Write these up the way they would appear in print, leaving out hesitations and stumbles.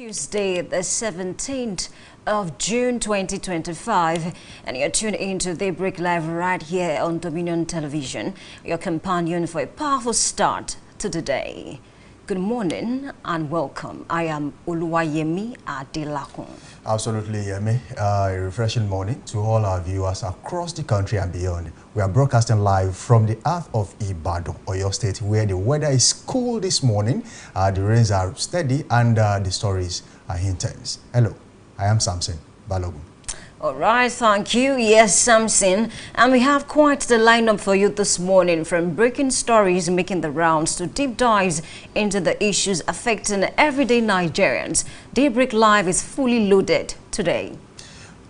Tuesday, the 17th of June 2025, and you're tuned into Daybreak Live right here on Dominion Television, your companion for a powerful start to the day. Good morning and welcome. I am Oluwayemi Adelakun. Absolutely, Yemi. A refreshing morning to all our viewers across the country and beyond. We are broadcasting live from the heart of Ibadan, Oyo State, where the weather is cool this morning, the rains are steady, and the stories are intense. Hello, I am Samson Balogun. All right, thank you. Yes, Samson. And we have quite the lineup for you this morning, from breaking stories making the rounds to deep dives into the issues affecting everyday Nigerians. Daybreak Live is fully loaded today.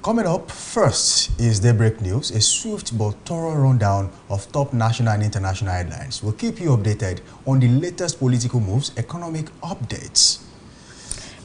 Coming up first is Daybreak News, a swift but thorough rundown of top national and international headlines. We'll keep you updated on the latest political moves, economic updates.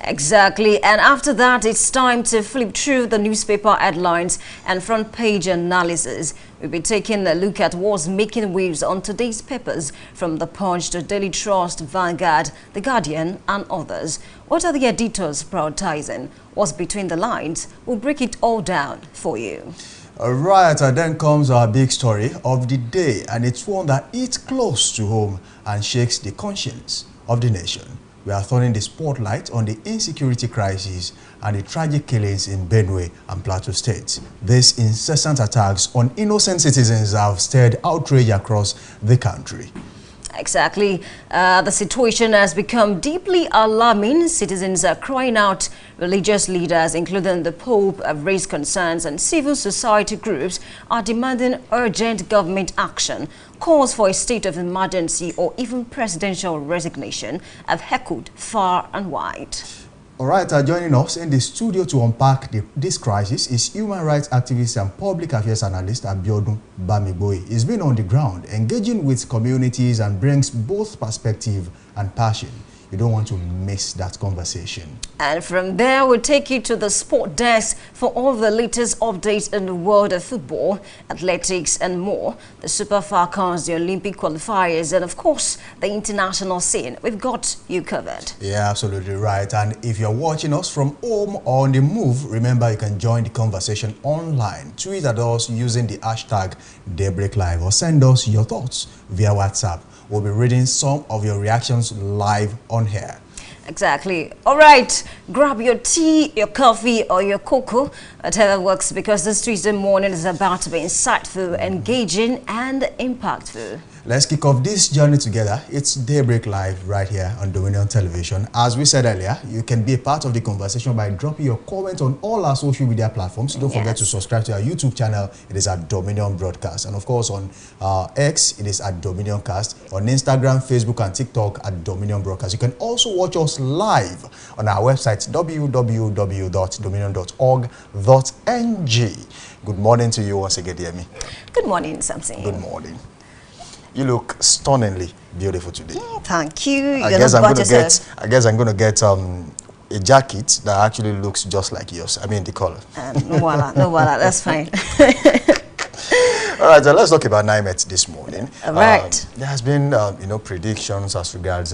Exactly, and after that, it's time to flip through the newspaper headlines and front page analysis. We'll be taking a look at what's making waves on today's papers, from The Punch to Daily Trust, Vanguard, The Guardian, and others. What are the editors prioritizing? What's between the lines? We'll break it all down for you. All right, then comes our big story of the day, and it's one that hits close to home and shakes the conscience of the nation. We are turning the spotlight on the insecurity crisis and the tragic killings in Benue and Plateau states. These incessant attacks on innocent citizens have stirred outrage across the country. Exactly. The situation has become deeply alarming. Citizens are crying out. Religious leaders, including the Pope, have raised concerns, and civil society groups are demanding urgent government action. Calls for a state of emergency or even presidential resignation have echoed far and wide. All right, joining us in the studio to unpack this crisis is human rights activist and public affairs analyst Abiodun Bamigboye. He's been on the ground, engaging with communities, and brings both perspective and passion. You don't want to miss that conversation. And from there, we'll take you to the sport desk for all the latest updates in the world of football, athletics, and more. The Super Falcons, the Olympic qualifiers, and of course, the international scene. We've got you covered. Yeah, absolutely right. And if you're watching us from home or on the move, remember you can join the conversation online. Tweet at us using the hashtag Daybreak Live, or send us your thoughts via WhatsApp. We'll be reading some of your reactions live on here. Exactly. All right, grab your tea, your coffee, or your cocoa, whatever works, because this Tuesday morning is about to be insightful, engaging, and impactful. Let's kick off this journey together. It's Daybreak Live right here on Dominion Television. As we said earlier, you can be a part of the conversation by dropping your comment on all our social media platforms. Don't forget to subscribe to our YouTube channel. It is at Dominion Broadcast. And of course, on X, it is at Dominion Cast. On Instagram, Facebook, and TikTok at Dominion Broadcast. You can also watch us live on our website, www.dominion.org.ng. Good morning to you once again, Yemi. Good morning, Samson. Good morning. You look stunningly beautiful today. Thank you. I guess I'm going to get a jacket that actually looks just like yours. I mean the color. No, that's fine. All right, let's talk about NIMET this morning. All right. There has been, predictions as regards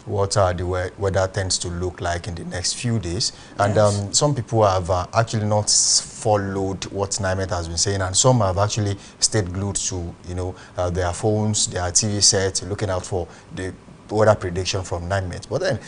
what the weather tends to look like in the next few days. And some people have actually not followed what NIMET has been saying, and some have actually stayed glued to, their phones, their TV sets, looking out for the weather prediction from NIMET. But then,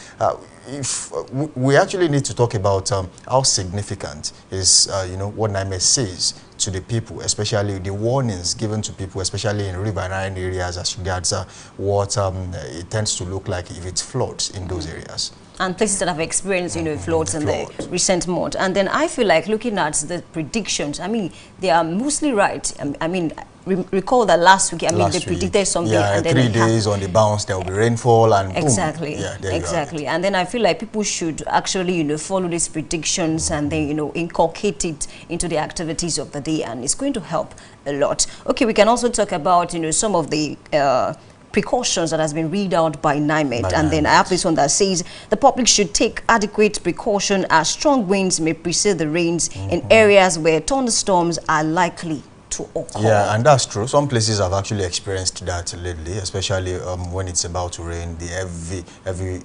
if we actually need to talk about how significant is, what NIMET says to the people, especially the warnings given to people, especially in riverine areas, as regards what it tends to look like if it floods in those areas. And places that have experienced, floods in the recent months. And then I feel like looking at the predictions, I mean, they are mostly right. I mean, recall that last week, they predicted something. Yeah, and then 3 days on the bounce, there will be rainfall, and exactly. Boom. Yeah, exactly. And then I feel like people should actually, follow these predictions and then, inculcate it into the activities of the day, and it's going to help a lot. Okay, we can also talk about, some of the precautions that has been read out by NIMET. And then I have this one that says the public should take adequate precaution as strong winds may precede the rains in areas where thunderstorms are likely to occur. Yeah, and that's true. Some places have actually experienced that lately, especially when it's about to rain. The heavy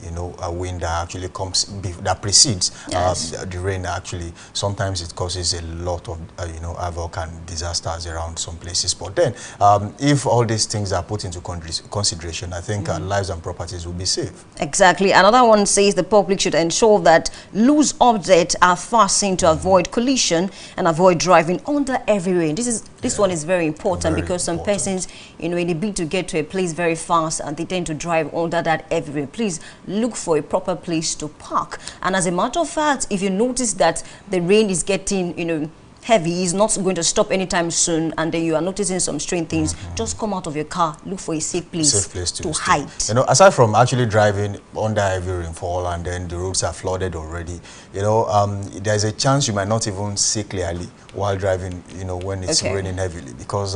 wind that actually comes, that precedes the rain. Actually, sometimes it causes a lot of havoc and disasters around some places. But then, if all these things are put into consideration, I think lives and properties will be safe. Exactly. Another one says the public should ensure that loose objects are fastened to avoid collision and avoid driving under heavy rain. This one is very important because some persons, in a bid to get to a place very fast and they tend to drive under that heavy rain. Please look for a proper place to park. And as a matter of fact, if you notice that the rain is getting, heavy, is not going to stop anytime soon, and then you are noticing some strange things, just come out of your car, look for a safe place to hide. Aside from actually driving under heavy rainfall and then the roads are flooded already, there's a chance you might not even see clearly while driving, when it's raining heavily, because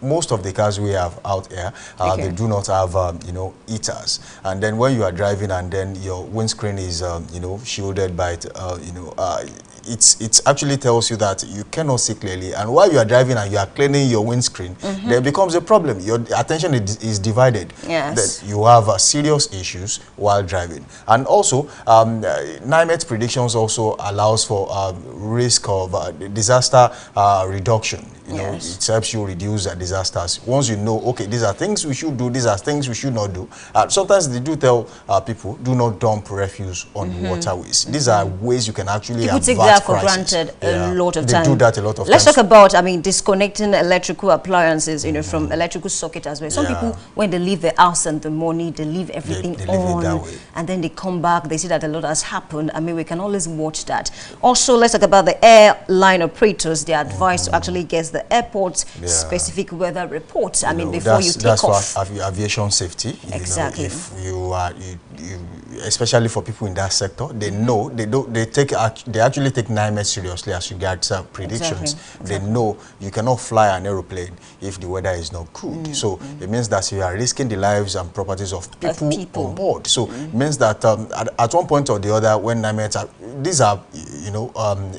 most of the cars we have out here, they do not have, heaters. And then when you are driving and then your windscreen is, shielded by, it actually tells you that you cannot see clearly, and while you are driving and you are cleaning your windscreen, there becomes a problem. Your attention is divided. Yes. That you have serious issues while driving. And also, NIMET predictions also allows for risk of disaster reduction. It helps you reduce disasters. Once you know, okay, these are things we should do, these are things we should not do. Sometimes they do tell people, do not dump refuse on waterways. These are ways you can actually people take that for granted a lot of times. They do that a lot of Let's times. talk about, disconnecting electrical appliances, from electrical socket as well. Some people, when they leave the house in the morning, they leave everything they leave on, it that way. and then they come back, they see that a lot has happened. We can always watch that. Also, let's talk about the airline operators. They are advised to actually get the airport's specific weather reports. Before you take off. That's for aviation safety. Exactly. If you are, especially for people in that sector, they know they actually take NIMET seriously as regards predictions. Exactly. They know you cannot fly an aeroplane if the weather is not good. So it means that you are risking the lives and properties of people on board. So it means that at one point or the other, when NIMET, these are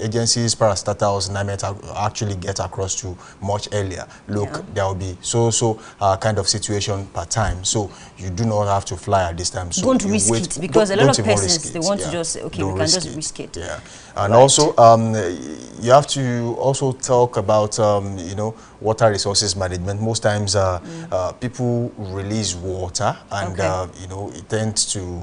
agencies, parastatals, NIMET actually get across to much earlier. Look, there will be kind of situation per time. So you do not have to fly at this time. So don't risk it, because a lot of persons, they want to just say, okay, we can just risk it. Yeah. And also, you have to also talk about, water resources management. Most times, people release water, and it tends to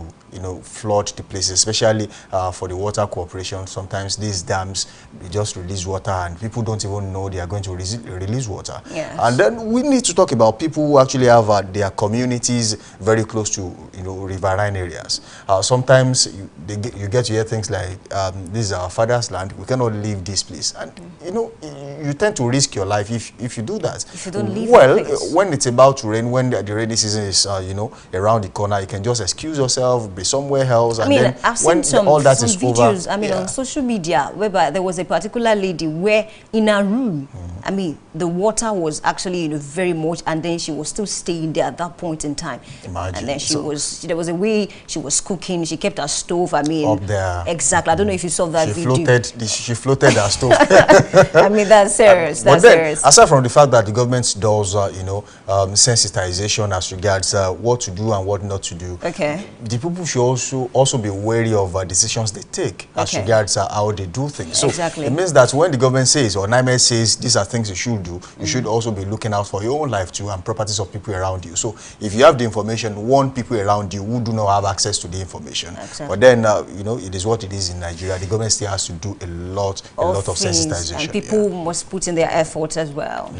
flood the places, especially for the water corporation. Sometimes these dams, they just release water and people don't even know they are going to release water. Yes. And then we need to talk about people who actually have their communities very close to riverine areas. Sometimes you get to hear things like, this is our father's land, we cannot leave this place. And you tend to risk your life if you do that. If you don't leave the place. When it's about to rain, when the rainy season is around the corner, you can just excuse yourself, be somewhere else, and then I've when seen some all that is videos, over, on social media, whereby there was a particular lady where in a room, the water was actually very much, and then she was still staying there at that point in time. Imagine. And then there was a way she was cooking, she kept her stove, up there. Exactly. I don't know if you saw that video. She floated her stove. That's serious. That's serious. Aside from the fact that the government does, sensitization as regards what to do and what not to do, okay, the people should also be wary of decisions they take as regards how they do things. So exactly. It means that when the government says, or NIMET says, these are things you should do, you should also be looking out for your own life too and properties of people around you. So if you have the information, warn people around you who do not have access to the information. Exactly. But then, it is what it is in Nigeria. The government still has to do a lot of sensitization. And people must put in their efforts as well.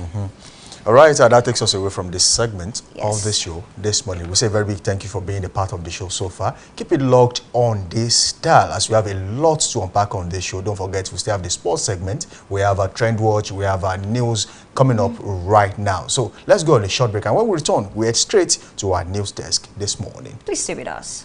All right, that takes us away from this segment of the show this morning. We say a very big thank you for being a part of the show so far. Keep it locked on this dial as we have a lot to unpack on this show. Don't forget, we still have the sports segment. We have a trend watch. We have our news coming up right now. So let's go on a short break. And when we return, we head straight to our news desk this morning. Please stay with us.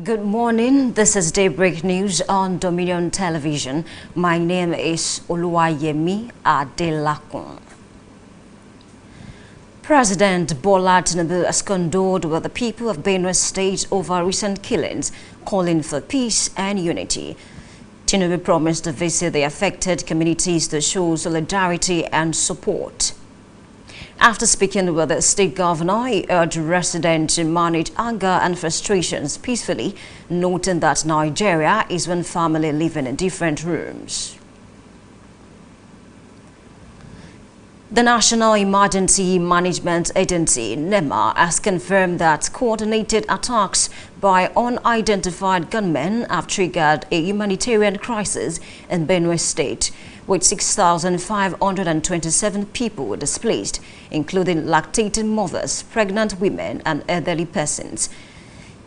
Good morning. This is Daybreak News on Dominion Television. My name is Oluwayemi Adelakun. President Bola Tinubu has condoled with the people of Benue State over recent killings, calling for peace and unity. Tinubu promised to visit the affected communities to show solidarity and support. After speaking with the state governor, he urged residents to manage anger and frustrations peacefully, noting that Nigeria is one family living in different rooms. The National Emergency Management Agency, NEMA, has confirmed that coordinated attacks by unidentified gunmen have triggered a humanitarian crisis in Benue State, with 6,527 people displaced, including lactating mothers, pregnant women, and elderly persons.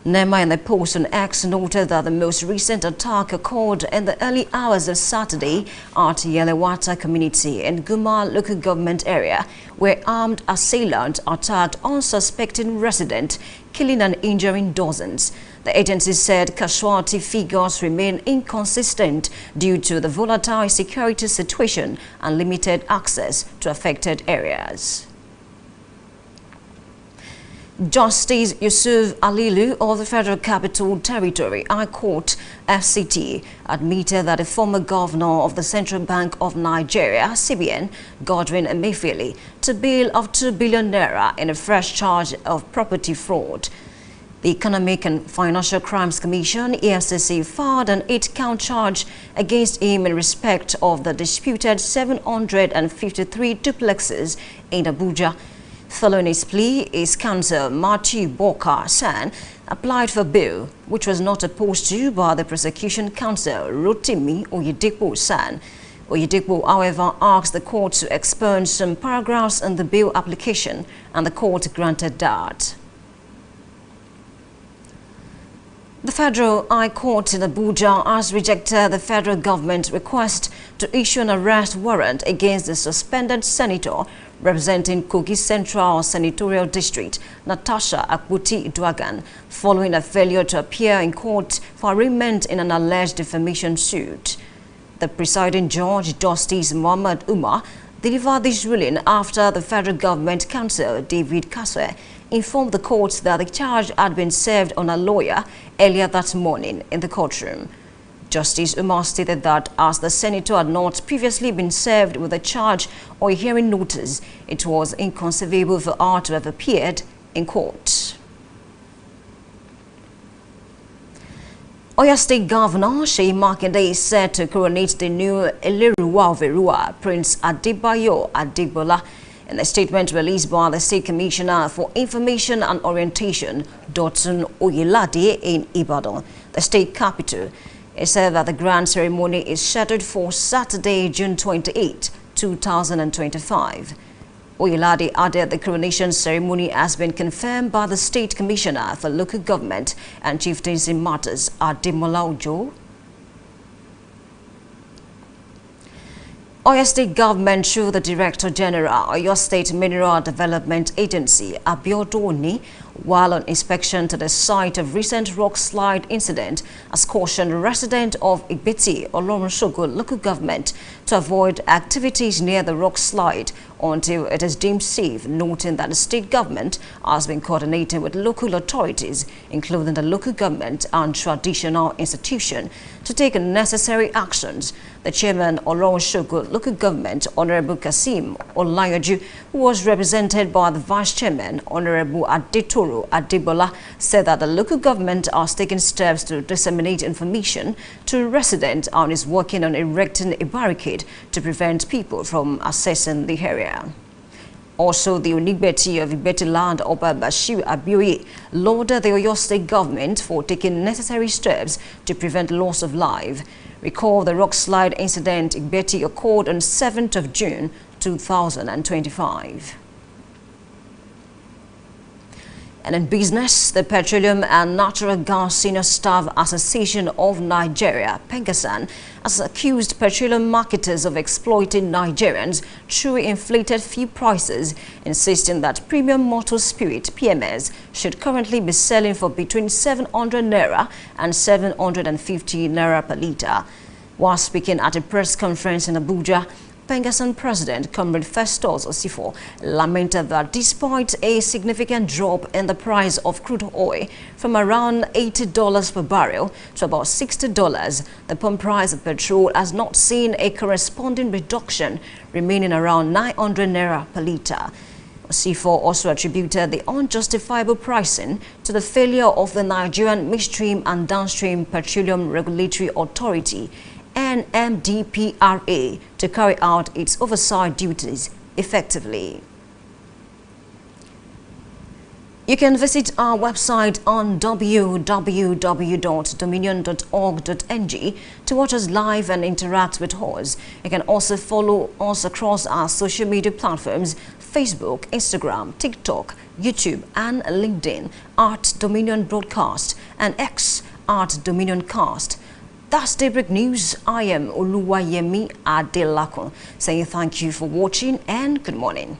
NEMA in the post on X noted that the most recent attack occurred in the early hours of Saturday at Yelewata community in Guma local government area, where armed assailants attacked unsuspecting residents, killing and injuring dozens. The agency said casualty figures remain inconsistent due to the volatile security situation and limited access to affected areas. Justice Yusuf Alilu of the Federal Capital Territory High Court FCT admitted that the former governor of the Central Bank of Nigeria, CBN, Godwin Emefiele, to bail of 2 billion naira in a fresh charge of property fraud. The Economic and Financial Crimes Commission, EFCC, filed an 8-count charge against him in respect of the disputed 753 duplexes in Abuja. Following his plea, his counsel, Matthew Boka San, applied for bail, which was not opposed to by the prosecution counsel, Rotimi Oyedepo San. Oyedepo, however, asked the court to expunge some paragraphs in the bail application, and the court granted that. The Federal High Court in Abuja has rejected the federal government's request to issue an arrest warrant against the suspended senator representing Kogi Central Senatorial District, Natasha Akbuti-Duagan, following a failure to appear in court for arraignment in an alleged defamation suit. The presiding judge, Justice Muhammad Umar, delivered this ruling after the federal government counsel, David Kaswe, informed the court that the charge had been served on a lawyer earlier that morning in the courtroom. Justice Umar stated that as the senator had not previously been served with a charge or a hearing notice, it was inconceivable for her to have appeared in court. Oyo State Governor Seyi Makinde is set to coronate the new Eleruwa of Erua, Prince Adebayo Adegbola. In a statement released by the State Commissioner for Information and Orientation, Dotun Oyelade, in Ibadan, the state capital, it said that the grand ceremony is scheduled for Saturday, June 28, 2025. Oyelade added the coronation ceremony has been confirmed by the State Commissioner for Local Government and Chieftaincy Matters, Ademola Ojo. Oyo State Government, through the Director General, Oyo State Mineral Development Agency, Abiodun Oni, while on inspection to the site of recent rock slide incident, has cautioned residents of Igbeti, Olorunsogun local government to avoid activities near the rock slide until it is deemed safe, noting that the state government has been coordinating with local authorities, including the local government and traditional institution, to take necessary actions. The chairman, Olorunsogun local government, Honorable Kasim Olayoju, who was represented by the vice chairman, Honorable Adetoro Adebola, said that the local government has taken steps to disseminate information to residents and is working on erecting a barricade to prevent people from accessing the area. Also, the Onigbeti of Igbeti land, Oba Bashir Abioye, lauded the Oyo State government for taking necessary steps to prevent loss of life. Recall the rock slide incident Igbeti occurred on 7th of June 2025. And in business, the Petroleum and Natural Gas Senior Staff Association of Nigeria, PENGASAN, has accused petroleum marketers of exploiting Nigerians through inflated fuel prices, insisting that premium motor spirit (PMS) should currently be selling for between 700 naira and 750 naira per litre. While speaking at a press conference in Abuja, PENGASAN President Comrade Festus Osifo lamented that despite a significant drop in the price of crude oil from around $80 per barrel to about $60, the pump price of petrol has not seen a corresponding reduction, remaining around 900 naira per litre. Osifo also attributed the unjustifiable pricing to the failure of the Nigerian Midstream and Downstream Petroleum Regulatory Authority (NMDPRA) to carry out its oversight duties effectively. You can visit our website on www.dominion.org.ng to watch us live and interact with us. You can also follow us across our social media platforms: Facebook, Instagram, TikTok, YouTube and LinkedIn at Dominion Broadcast and X at Dominion Cast. That's Daybreak News. I am Oluwayemi Adelakun, saying thank you for watching and good morning.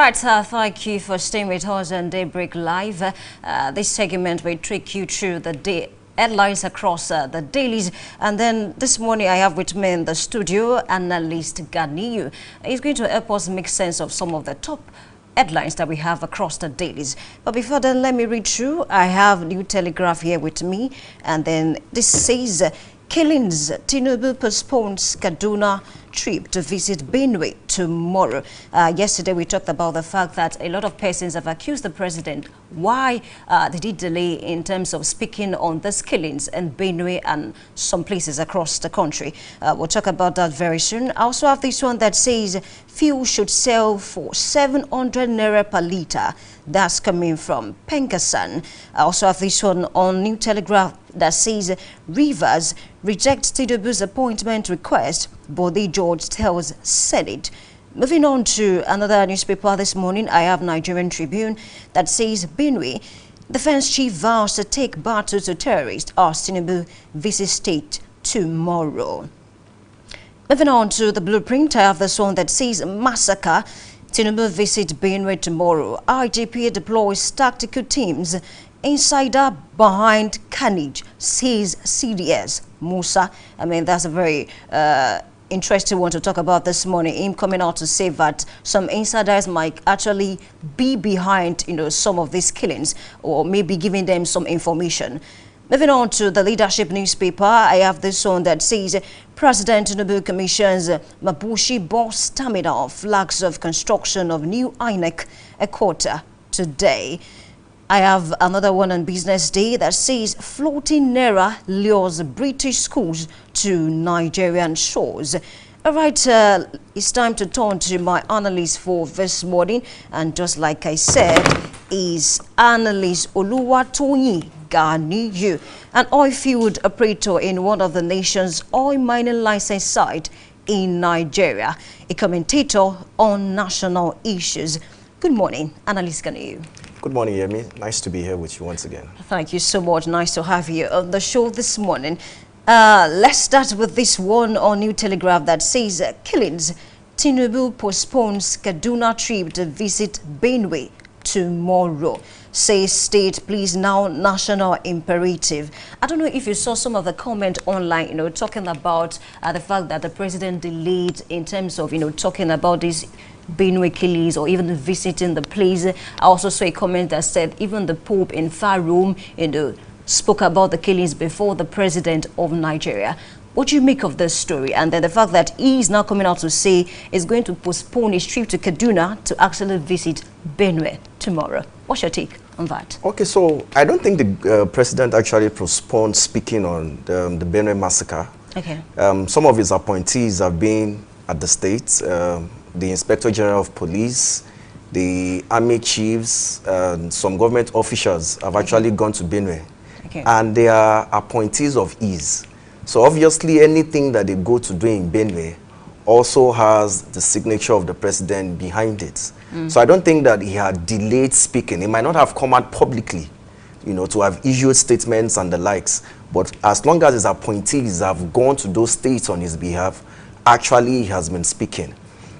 right, thank you for staying with us on Daybreak Live. This segment will take you through the day headlines across the dailies, and then this morning I have with me in the studio analyst Ganiyu. He's going to help us make sense of some of the top headlines that we have across the dailies. But before then, let me read through. I have New Telegraph here with me, and then this says killings, Tinubu postpones Kaduna trip to visit Benue tomorrow. Yesterday we talked about the fact that a lot of persons have accused the president why did he delay in terms of speaking on these killings in Benue and some places across the country. We'll talk about that very soon. I also have this one that says fuel should sell for 700 naira per litre. That's coming from Penkasan. I also have this one on New Telegraph that says Rivers rejects Tinubu's appointment request, Bode George tells Senate. Moving on to another newspaper this morning, I have Nigerian Tribune that says Benue defense chief vows to take battle to terrorists as Tinubu visits state tomorrow. Moving on to the Blueprint, I have this one that says massacre. Tinubu visit Benue tomorrow. IGP deploys tactical teams. Insider behind carnage, says CDS. Musa. I mean, that's a very interesting one to talk about this morning. Him coming out to say that some insiders might actually be behind, some of these killings, or maybe giving them some information. Moving on to the Leadership newspaper, I have this one that says President Tinubu commissions Mabushi Bus Terminal, flags of construction of new INEC quarter today. I have another one on Business Day that says floating naira lures British schools to Nigerian shores. All right, it's time to turn to my analyst for this morning. And just like I said, is analyst Oluwatoyin Ganiyu, an oil field operator in one of the nation's oil mining license site in Nigeria, a commentator on national issues. Good morning, analyst Ganiyu. Good morning, Yemi. Nice to be here with you once again. Thank you so much. Nice to have you on the show this morning. Let's start with this one on New Telegraph that says killings. Tinubu postpones Kaduna trip to visit Benue tomorrow. Says state, please now national imperative. I don't know if you saw some of the comment online, talking about the fact that the president delayed in terms of, talking about this Benue killings or even visiting the place. I also saw a comment that said even the Pope in Rome, spoke about the killings before the president of Nigeria. What do you make of this story? And then the fact that he is now coming out to say is going to postpone his trip to Kaduna to actually visit Benue tomorrow. What's your take on that? Okay, so I don't think the president actually postponed speaking on the Benue massacre. Okay. Some of his appointees have been at the states. The Inspector General of Police, the army chiefs, some government officials have actually gone to Benue. Okay. And they are appointees of ease. So obviously anything that they go to do in Benue also has the signature of the president behind it. So I don't think that he had delayed speaking. He might not have come out publicly, to have issued statements and the likes. But as long as his appointees have gone to those states on his behalf, actually he has been speaking.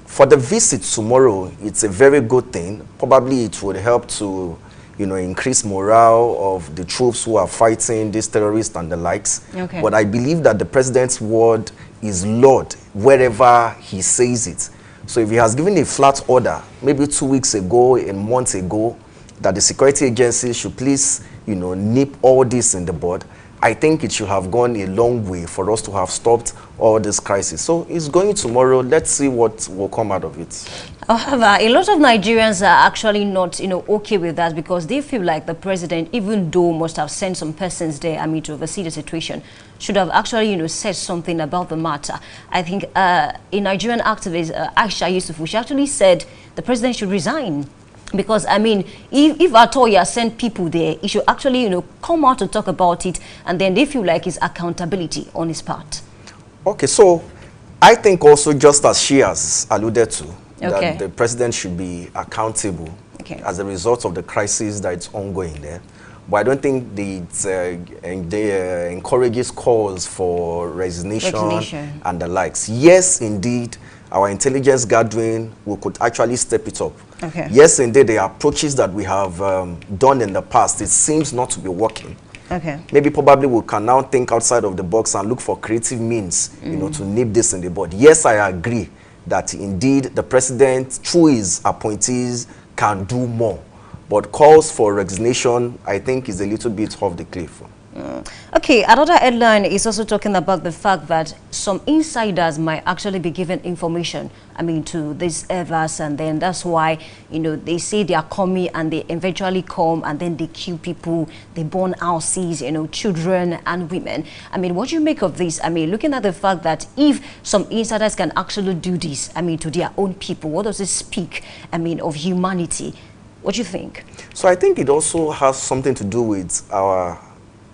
For the visit tomorrow, it's a very good thing. Probably it would help to, increase morale of the troops who are fighting these terrorists and the likes. Okay. But I believe that the president's word is Lord wherever he says it. So if he has given a flat order, maybe 2 weeks ago, a month ago, that the security agencies should please, nip all this in the bud, I think it should have gone a long way for us to have stopped all this crisis. So it's going tomorrow. Let's see what will come out of it. However, a lot of Nigerians are actually not, okay with that because they feel like the president, even though must have sent some persons there, to oversee the situation, should have actually, said something about the matter. I think a Nigerian activist, Aisha Yusufu, she actually said the president should resign. Because, if at all you send people there, he should actually, come out to talk about it, and then they feel like it's accountability on his part. Okay, so I think also, just as she has alluded to, Okay. that the president should be accountable as a result of the crisis that is ongoing there. But I don't think they encourages calls for resignation and the likes. Yes, indeed, our intelligence gathering, we could actually step it up. Okay. Yes, indeed, the approaches that we have done in the past, it seems not to be working. Okay. Maybe probably we can now think outside of the box and look for creative means, you know, to nip this in the bud. Yes, I agree that indeed the president, through his appointees, can do more. But calls for resignation, I think, is a little bit off the cliff. Okay, another headline is also talking about the fact that some insiders might actually be given information, I mean, to these Evers, and then that's why, you know, they say they are coming and they eventually come and then they kill people, they burn houses, you know, children and women. I mean, what do you make of this? I mean, looking at the fact that if some insiders can actually do this, I mean, to their own people, what does it speak, I mean, of humanity? What do you think? So I think it also has something to do with our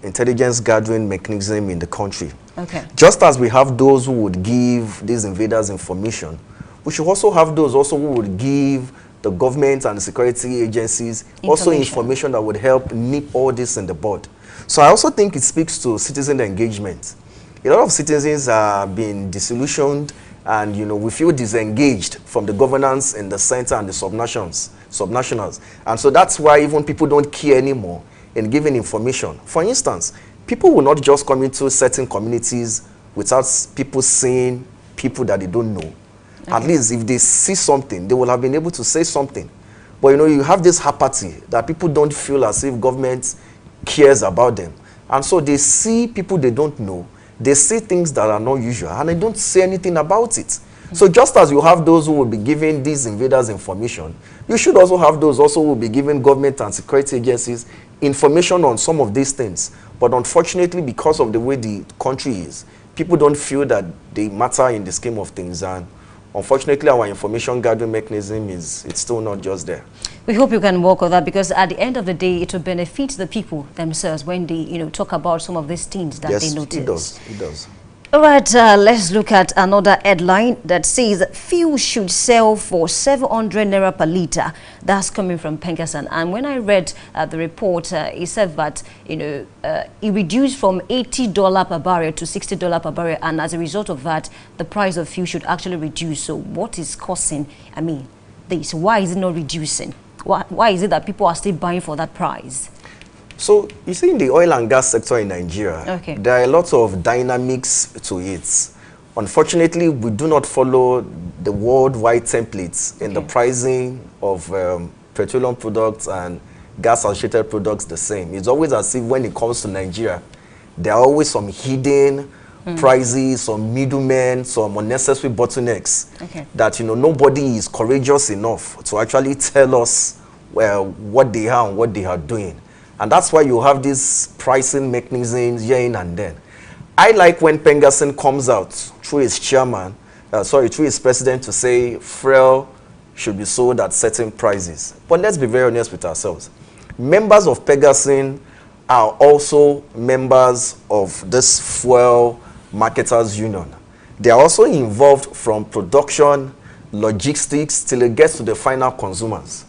intelligence gathering mechanism in the country. Okay. Just as we have those who would give these invaders information, we should also have those also who would give the government and the security agencies also information that would help nip all this in the bud. So I also think it speaks to citizen engagement. A lot of citizens are being disillusioned, and you know, we feel disengaged from the governance in the center and the subnationals. And so that's why even people don't care anymore in giving information. For instance, people will not just come into certain communities without people seeing people that they don't know. Okay. At least if they see something, they will have been able to say something. But you know, you have this apathy that people don't feel as if government cares about them. And so they see people they don't know, they see things that are not usual, and they don't say anything about it. So just as you have those who will be giving these invaders information, you should also have those also who will be giving government and security agencies information on some of these things. But unfortunately, because of the way the country is, people don't feel that they matter in the scheme of things. And unfortunately, our information gathering mechanism it's still not just there. We hope you can work on that, because at the end of the day, it will benefit the people themselves when they, you know, talk about some of these things that they notice. It does. It does. All right, let's look at another headline that says fuel should sell for 700 naira per litre. That's coming from Pengassan. And when I read the report, it said that, you know, it reduced from $80 per barrel to $60 per barrel. And as a result of that, the price of fuel should actually reduce. So what is causing, I mean, this? Why is it not reducing? Why is it that people are still buying for that price? So, you see, in the oil and gas sector in Nigeria, okay, there are a lot of dynamics to it. Unfortunately, we do not follow the worldwide templates in the pricing of petroleum products and gas-associated products the same. It's always as if when it comes to Nigeria, there are always some hidden prices, some middlemen, some unnecessary bottlenecks that, you know, nobody is courageous enough to actually tell us, well, what they are and what they are doing. And that's why you have these pricing mechanisms here and then. I like when Pengassan comes out through his chairman, through his president, to say fuel should be sold at certain prices. But let's be very honest with ourselves. Members of Pengassan are also members of this fuel marketers union. They are also involved from production, logistics, till it gets to the final consumers.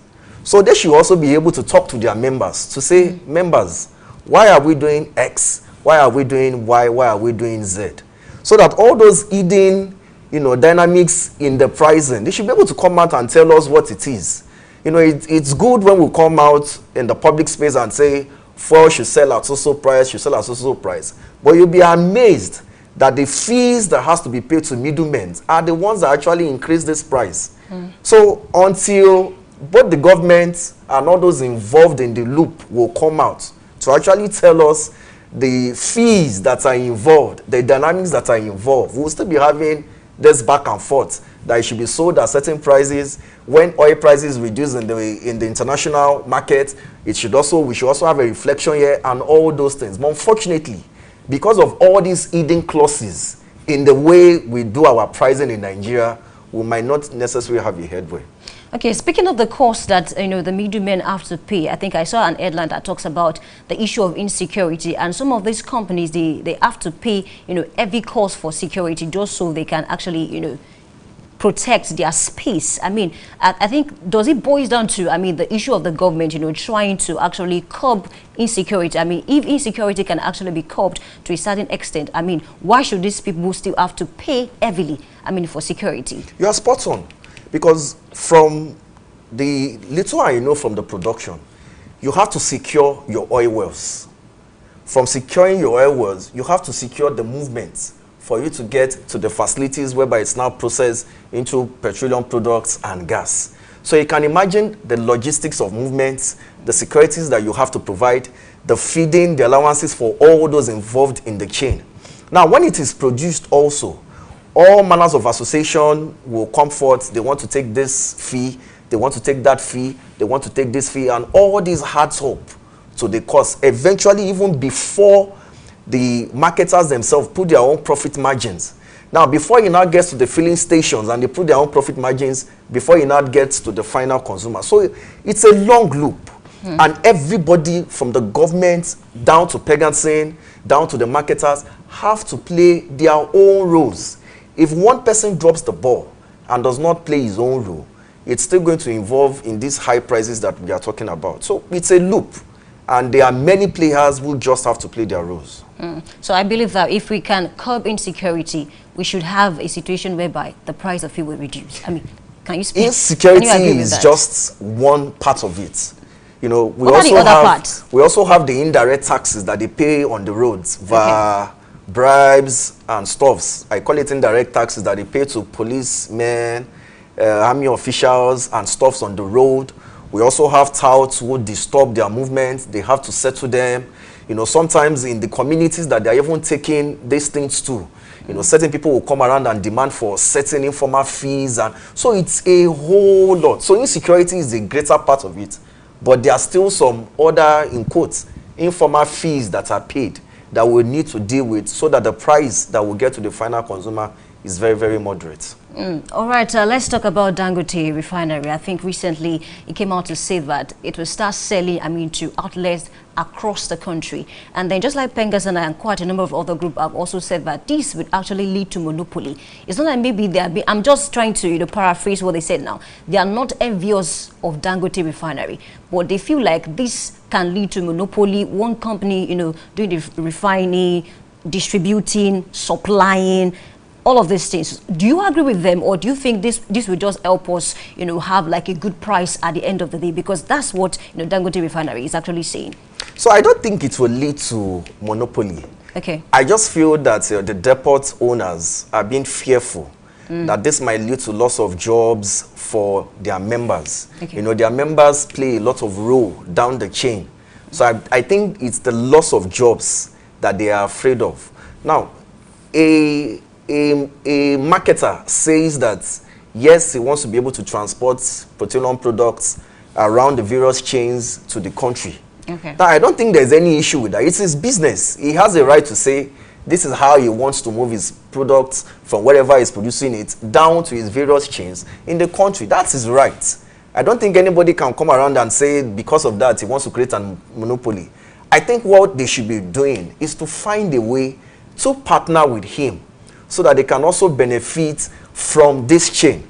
So they should also be able to talk to their members to say, members, why are we doing X? Why are we doing Y? Why are we doing Z? So that all those hidden, you know, dynamics in the pricing, they should be able to come out and tell us what it is. You know, it's good when we come out in the public space and say, fuel should sell at so price, should sell at so price. But you'll be amazed that the fees that has to be paid to middlemen are the ones that actually increase this price. So until both the government and all those involved in the loop will come out to actually tell us the fees that are involved, the dynamics that are involved, we'll still be having this back and forth that it should be sold at certain prices. When oil prices reduce in the international market, we should also have a reflection here and all those things. But unfortunately, because of all these hidden clauses in the way we do our pricing in Nigeria, we might not necessarily have a headway. Okay, speaking of the cost that, you know, the middlemen have to pay, I think I saw an headline that talks about the issue of insecurity, and some of these companies, they have to pay, you know, heavy cost for security just so they can actually, you know, protect their space? I mean, I think, does it boil down to, I mean, the issue of the government, you know, trying to actually curb insecurity? I mean, if insecurity can actually be curbed to a certain extent, I mean, why should these people still have to pay heavily, I mean, for security? You are spot on. Because from the little I know from the production, you have to secure your oil wells. From securing your oil wells, you have to secure the movement for you to get to the facilities whereby it's now processed into petroleum products and gas. So you can imagine the logistics of movements, the securities that you have to provide, the feeding, the allowances for all those involved in the chain. Now, when it is produced also, all manners of association will come forth. They want to take this fee, they want to take that fee, they want to take this fee, and all these adds up to the cost. Eventually, even before the marketers themselves put their own profit margins. Now, before you now get to the filling stations and they put their own profit margins, before you now get to the final consumer. So it's a long loop. And everybody from the government down to Pegasin, down to the marketers, have to play their own roles. If one person drops the ball and does not play his own role, it's still going to involve in these high prices that we are talking about. So it's a loop. And there are many players who just have to play their roles. So I believe that if we can curb insecurity, we should have a situation whereby the price of fuel will reduce. I mean, can you speak? Insecurity is just one part of it. You know, we what also are the other have parts? We also have the indirect taxes that they pay on the roads via bribes and stuffs. I call it indirect taxes that they pay to policemen, army officials and stuffs on the road. We also have touts who disturb their movement. They have to settle them. You know, sometimes in the communities that they're even taking these things to, you know, certain people will come around and demand for certain informal fees. And so it's a whole lot. So insecurity is a greater part of it. But there are still some other, in quotes, informal fees that are paid that we need to deal with so that the price that will get to the final consumer is very, very moderate. All right, let's talk about Dangote Refinery. I think recently it came out to say that it will start selling, I mean, to outlets across the country. And then just like Pegasin and quite a number of other groups have also said that this would actually lead to monopoly. It's not that maybe they are I'm just trying to, you know, paraphrase what they said now. They are not envious of Dangote Refinery, but they feel like this can lead to monopoly. One company, you know, doing the refining, distributing, supplying, all of these things. Do you agree with them, or do you think this will just help us, you know, have like a good price at the end of the day? Because that's what, you know, Dangote Refinery is actually saying. So I don't think it will lead to monopoly. Okay. I just feel that the depot owners are being fearful that this might lead to loss of jobs for their members. Okay. You know, their members play a lot of role down the chain. So I think it's the loss of jobs that they are afraid of. Now, a marketer says that, yes, he wants to be able to transport petroleum products around the various chains to the country. Okay. Now, I don't think there's any issue with that. It's his business. He has a right to say this is how he wants to move his products from wherever he's producing it down to his various chains in the country. That's his right. I don't think anybody can come around and say because of that he wants to create a monopoly. I think what they should be doing is to find a way to partner with him so that they can also benefit from this chain.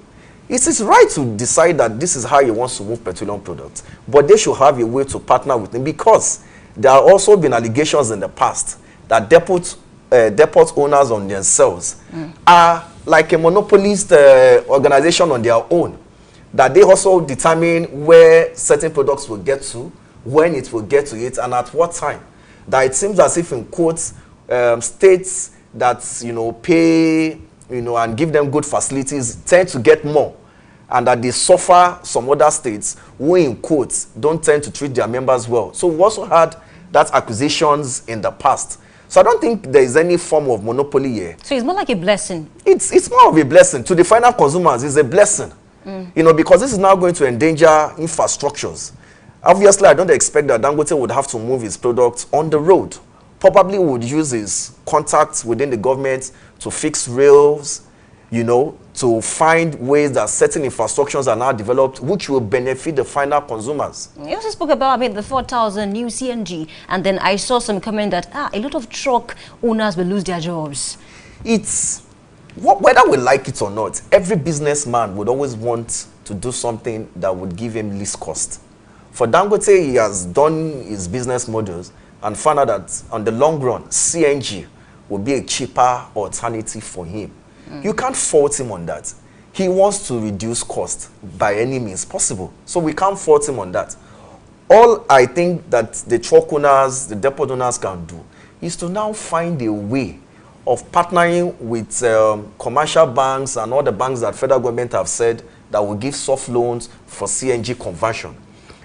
It's his right to decide that this is how he wants to move petroleum products, but they should have a way to partner with him, because there have also been allegations in the past that depot owners on themselves are like a monopolist organization on their own, that they also determine where certain products will get to, when it will get to it, and at what time. That it seems as if, in quotes, states that, you know, pay, you know, and give them good facilities tend to get more, and that they suffer some other states who, in quotes, don't tend to treat their members well. So we also had that accusations in the past. So I don't think there is any form of monopoly here. So it's more like a blessing. It's more of a blessing. To the final consumers, it's a blessing. You know, because this is now going to endanger infrastructures. Obviously, I don't expect that Dangote would have to move his products on the road. Probably would use his contacts within the government to fix rails, you know, to find ways that certain infrastructures are now developed which will benefit the final consumers. You also spoke about, I mean, the 4,000 new CNG, and then I saw some comment that a lot of truck owners will lose their jobs. It's whether we like it or not, every businessman would always want to do something that would give him least cost. For Dangote, he has done his business models and found out that on the long run, CNG will be a cheaper alternative for him. You can't fault him on that. He wants to reduce cost by any means possible. So we can't fault him on that. All I think that the truck owners, the depot owners can do is to now find a way of partnering with commercial banks and all the banks that federal government have said that will give soft loans for CNG conversion,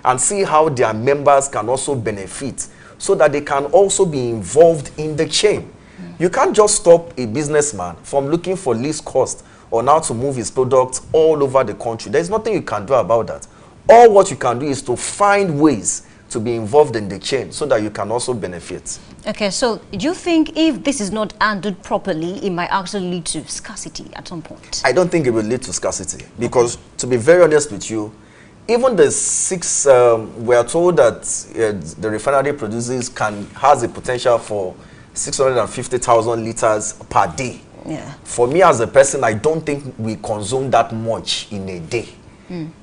and see how their members can also benefit so that they can also be involved in the chain. You can't just stop a businessman from looking for least cost or now to move his products all over the country. There's nothing you can do about that. All what you can do is to find ways to be involved in the chain so that you can also benefit. Okay, so do you think if this is not handled properly, it might actually lead to scarcity at some point? I don't think it will lead to scarcity because, to be very honest with you, even the we are told that the refinery has a potential for 650,000 liters per day. Yeah. For me as a person, I don't think we consume that much in a day.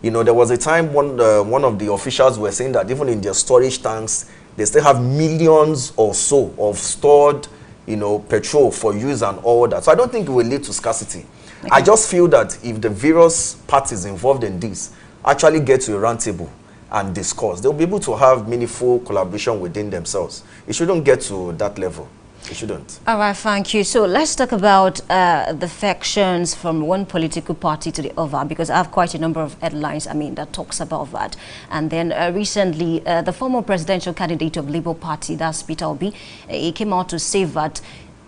You know, there was a time when one of the officials were saying that even in their storage tanks, they still have millions or so of stored, you know, petrol for use and all that. So I don't think it will lead to scarcity. Okay. I just feel that if the various parties involved in this actually get to a round table and discuss, they'll be able to have meaningful collaboration within themselves. It shouldn't get to that level. It shouldn't. All right, thank you. So let's talk about the factions from one political party to the other, because I have quite a number of headlines, I mean, that talks about that. And then recently, the former presidential candidate of Labour Party, that's Peter Obi, he came out to say that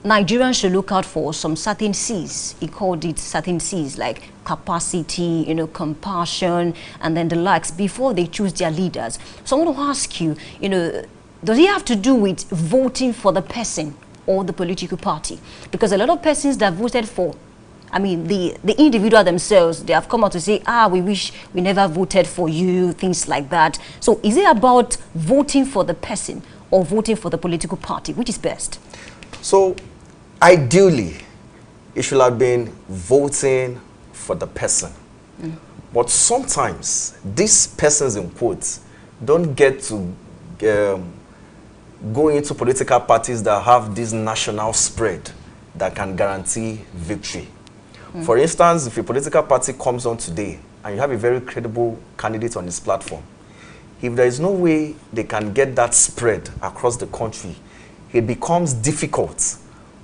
Nigerians should look out for some certain C's. He called it certain C's, like capacity, you know, compassion, and then the likes, before they choose their leaders. So I want to ask you, you know, does it have to do with voting for the person or the political party? Because a lot of persons that voted for, I mean, the individual themselves, they have come out to say, we wish we never voted for you, things like that. So is it about voting for the person or voting for the political party? Which is best? So ideally, it should have been voting for the person. But sometimes these persons, in quotes, don't get to go into political parties that have this national spread that can guarantee victory. For instance, if a political party comes on today and you have a very credible candidate on this platform, if there is no way they can get that spread across the country, it becomes difficult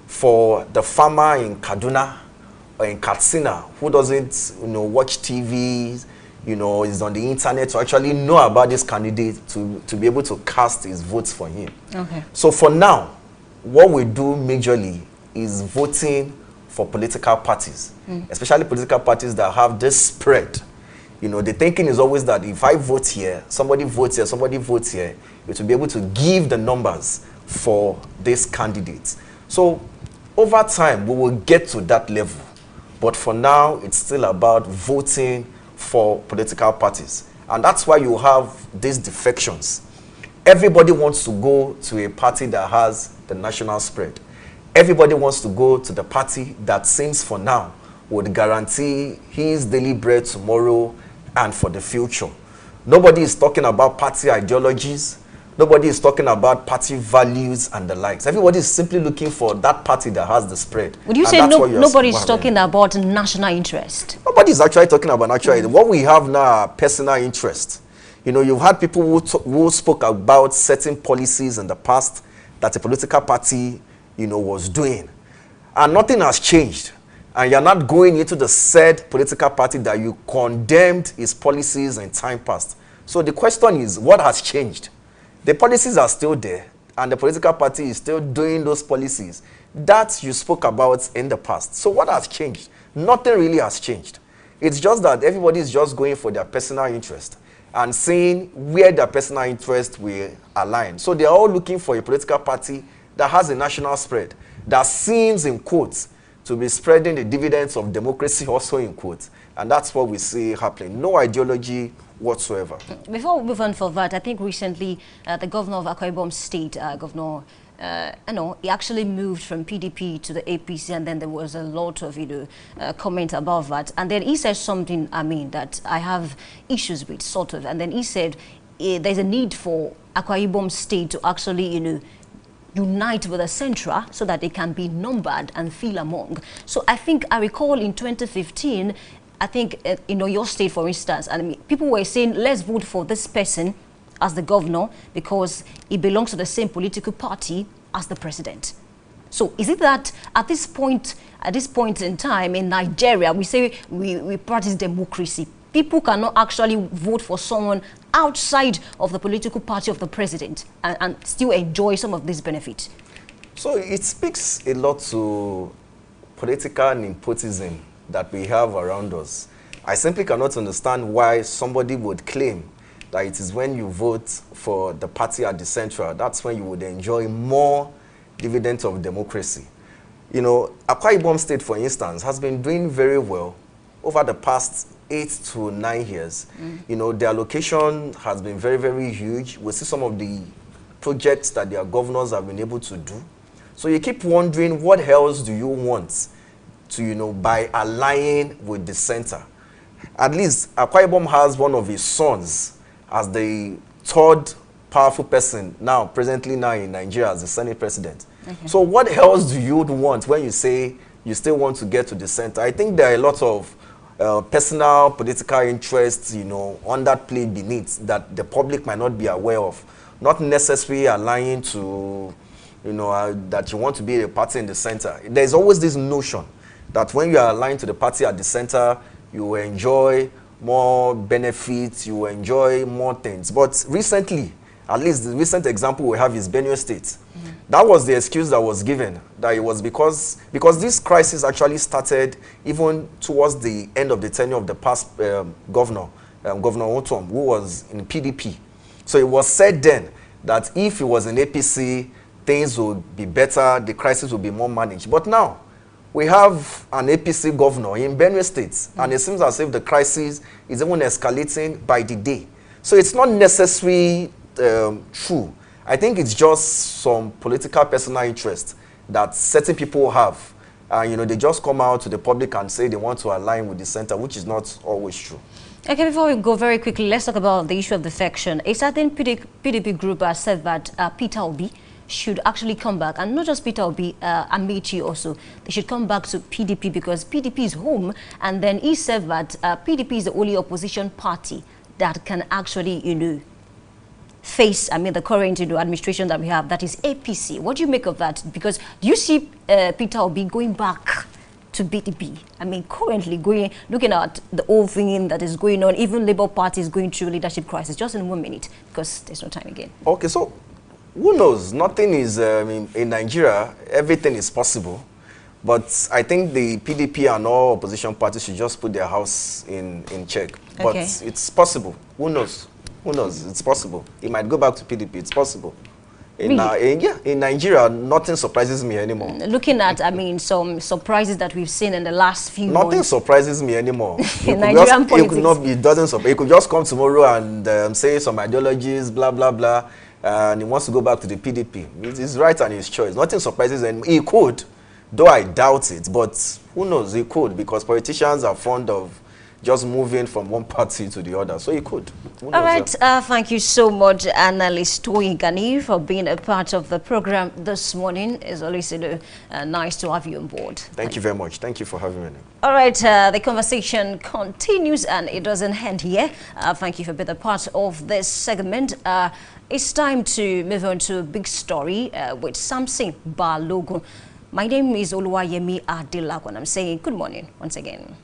for the farmer in Kaduna or in Katsina who doesn't, you know, watch TV, you know, is on the internet to actually know about this candidate to be able to cast his votes for him. Okay. So for now, what we do majorly is voting for political parties, especially political parties that have this spread. You know, the thinking is always that if I vote here, somebody votes here, somebody votes here, it will be able to give the numbers for this candidate. So over time, we will get to that level. But for now, it's still about voting for political parties. And that's why you have these defections. Everybody wants to go to a party that has the national spread. Everybody wants to go to the party that seems for now would guarantee his daily bread tomorrow and for the future. Nobody is talking about party ideologies. Nobody is talking about party values and the likes. Everybody is simply looking for that party that has the spread. Would you say nobody is talking about national interest? Nobody is actually talking about national interest. What we have now are personal interest. You know, you've had people who spoke about certain policies in the past that a political party, you know, was doing. And nothing has changed. And you're not going into the said political party that you condemned its policies in time past. So the question is, what has changed? The policies are still there, and the political party is still doing those policies that you spoke about in the past. So what has changed? Nothing really has changed. It's just that everybody is just going for their personal interest and seeing where their personal interest will align. So they're all looking for a political party that has a national spread, that seems, in quotes, to be spreading the dividends of democracy also, in quotes. And that's what we see happening. No ideology whatsoever. Before we move on for that, I think recently the governor of Akwa Ibom State, Governor he actually moved from PDP to the APC, and then there was a lot of, comment about that. And then he said something, that I have issues with, sort of. And then he said there's a need for Akwa Ibom State to actually, unite with the Central so that they can be numbered and feel among. So I think I recall in 2015, I think, your state, for instance, and people were saying, let's vote for this person as the governor because he belongs to the same political party as the president. So is it that at this point in time in Nigeria, we say we practice democracy? People cannot actually vote for someone outside of the political party of the president and still enjoy some of this benefit. So it speaks a lot to political nepotism that we have around us. I simply cannot understand why somebody would claim that it is when you vote for the party at the Central, that's when you would enjoy more dividends of democracy. Akwa Ibom State, for instance, has been doing very well over the past 8 to 9 years. Their location has been very, very huge. We see some of the projects that their governors have been able to do. So you keep wondering, what else do you want to, by allying with the center? At least Akwa Ibom has one of his sons as the third powerful person presently in Nigeria as the Senate president. Okay. So what else do you want when you say you still want to get to the center? I think there are a lot of personal political interests, on that play beneath that the public might not be aware of. Not necessarily aligning to, that you want to be a party in the center. There's always this notion that when you are aligned to the party at the center, you will enjoy more benefits, you will enjoy more things. But recently, at least the recent example we have is Benue State. That was the excuse that was given, that it was because this crisis actually started even towards the end of the tenure of the past governor, Governor Otom, who was in PDP. So it was said then that if it was in APC, things would be better, the crisis would be more managed. But now, we have an APC governor in Benue State, and it seems as if the crisis is even escalating by the day. So it's not necessarily true. I think it's just some political personal interest that certain people have. They just come out to the public and say they want to align with the center, which is not always true. Okay, before we go very quickly, let's talk about the issue of defection. A certain PDP group has said that Peter Obi should actually come back, and not just Peter Obi, Amici also. They should come back to PDP because PDP is home, and then he said that PDP is the only opposition party that can actually, face, the current administration that we have, that is APC. What do you make of that? Because do you see Peter Obi going back to PDP? Currently looking at the whole thing that is going on, even Labour Party is going through leadership crisis. Just in 1 minute, because there's no time again. Okay, so who knows? Nothing is, in Nigeria, everything is possible. But I think the PDP and all opposition parties should just put their house in check. Okay. But it's possible. Who knows? Who knows? It's possible. He might go back to PDP. It's possible. In Nigeria, nothing surprises me anymore. Looking at, some surprises that we've seen in the last few months. Nothing surprises me anymore. In Nigerian politics. It doesn't surprise. He could just come tomorrow and say some ideologies, blah, blah, blah, and he wants to go back to the PDP. It's his right and his choice. Nothing surprises him. He could, though I doubt it, but who knows? He could, because politicians are fond of just moving from one party to the other. So he could. All right. Thank you so much, Analyst Toyin Gani, for being a part of the program this morning. It's always nice to have you on board. Thank you very much. Thank you for having me. All right. The conversation continues, and it doesn't end here. Thank you for being a part of this segment. It's time to move on to a big story with Samson Balogun. My name is Oluwayemi Adelakwan. I'm saying good morning once again.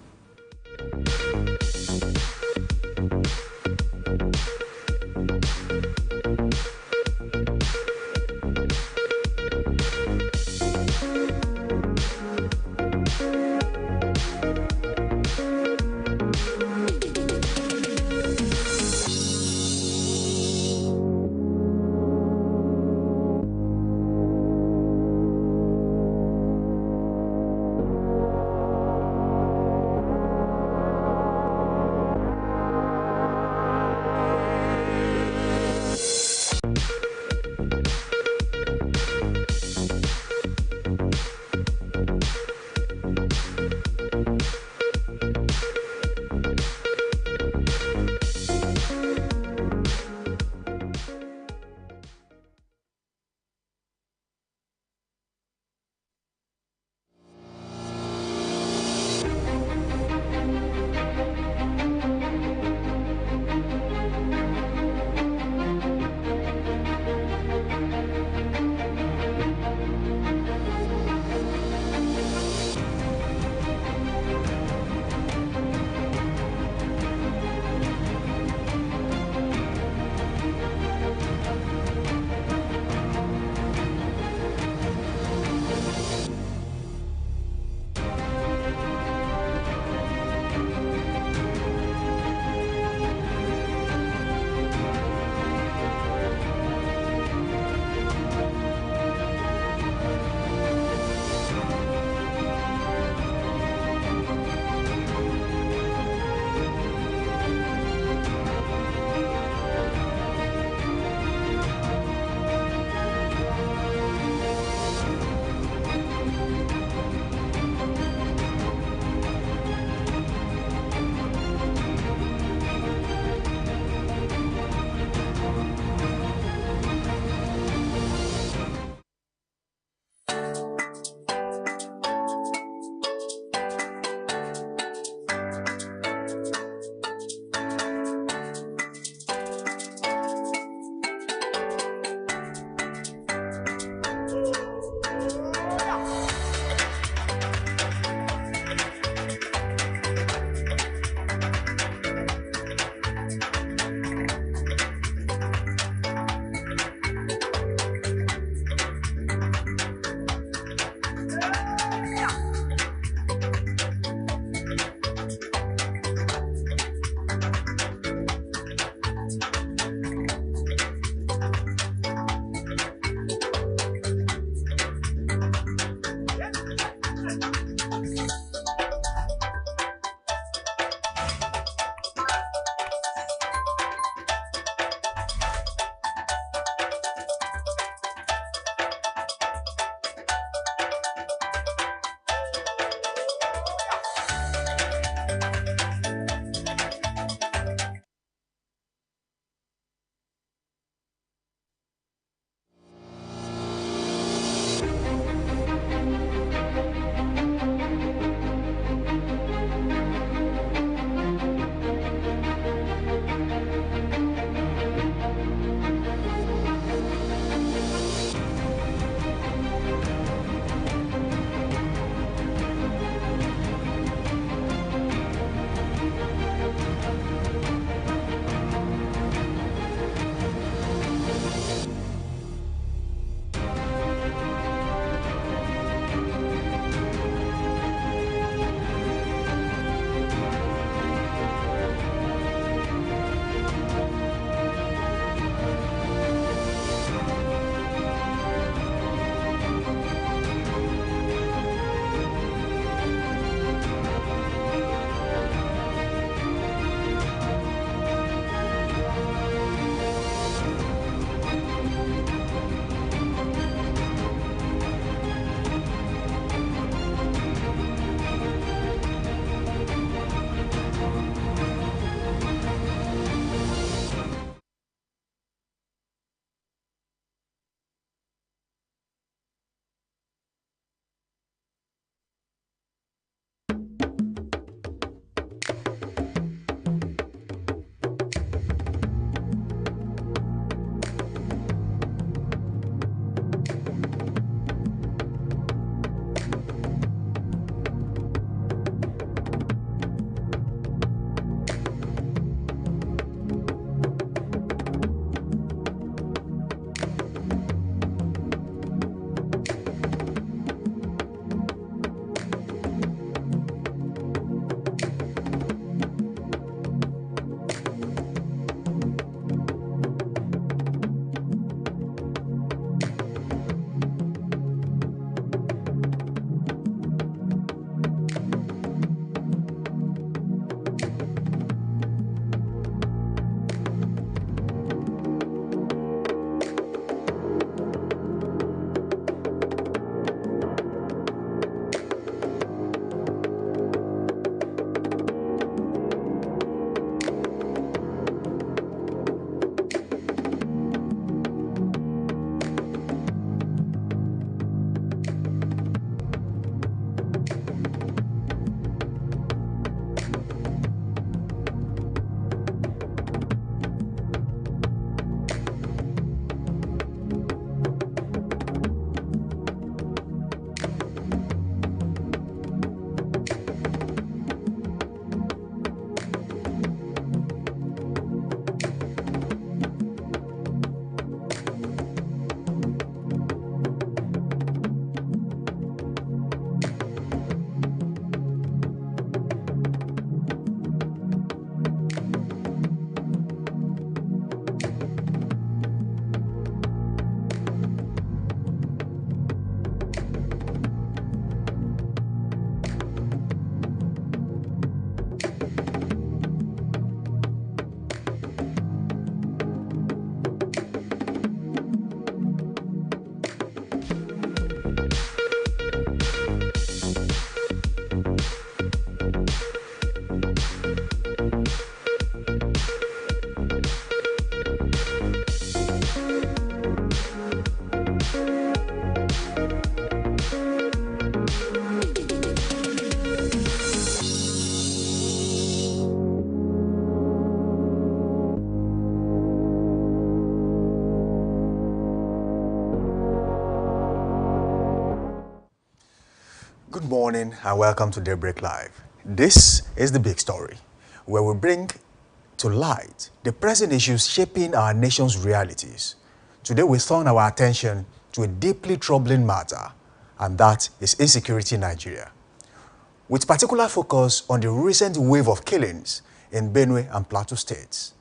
Good morning and welcome to Daybreak Live. This is the big story, where we bring to light the present issues shaping our nation's realities. Today we turn our attention to a deeply troubling matter, and that is insecurity in Nigeria, with particular focus on the recent wave of killings in Benue and Plateau states.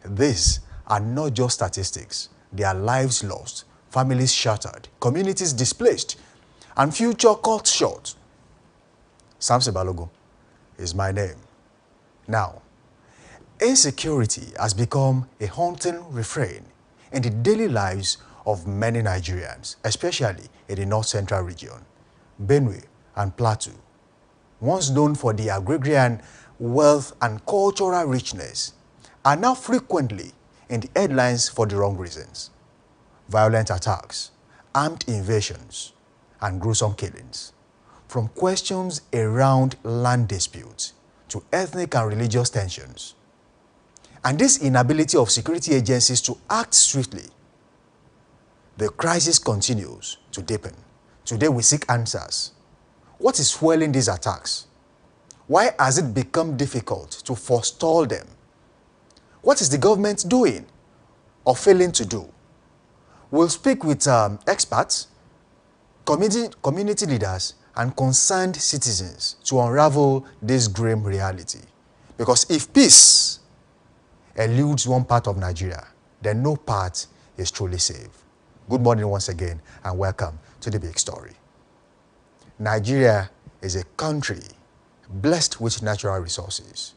These are not just statistics, they are lives lost, families shattered, communities displaced, and future cut short. Samson Balogun is my name. Now, insecurity has become a haunting refrain in the daily lives of many Nigerians, especially in the North Central region, Benue and Plateau. Once known for the agrarian wealth and cultural richness, are now frequently in the headlines for the wrong reasons. Violent attacks, armed invasions, and gruesome killings. From questions around land disputes to ethnic and religious tensions. And this inability of security agencies to act swiftly, the crisis continues to deepen. Today we seek answers. What is fueling these attacks? Why has it become difficult to forestall them? What is the government doing or failing to do? We'll speak with experts, community leaders, and concerned citizens to unravel this grim reality. Because if peace eludes one part of Nigeria, then no part is truly safe. Good morning once again, and welcome to the big story. Nigeria is a country blessed with natural resources.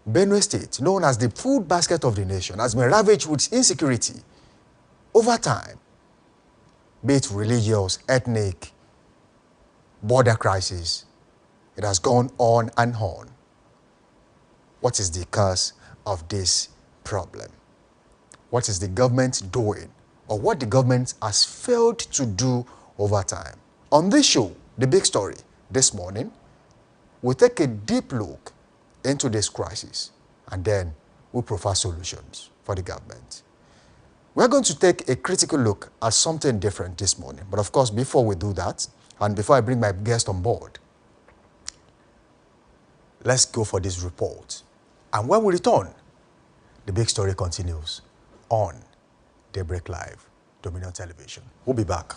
Benue State, known as the food basket of the nation, has been ravaged with insecurity over time, be it religious, ethnic, border crisis. It has gone on and on. What is the cause of this problem? What is the government doing, or what the government has failed to do over time? On this show, The Big Story, this morning, we'll take a deep look into this crisis, and then we'll provide solutions for the government. We're going to take a critical look at something different this morning. But of course, before we do that, and before I bring my guest on board, let's go for this report. And when we return, the big story continues on Daybreak Live, Dominion Television. We'll be back.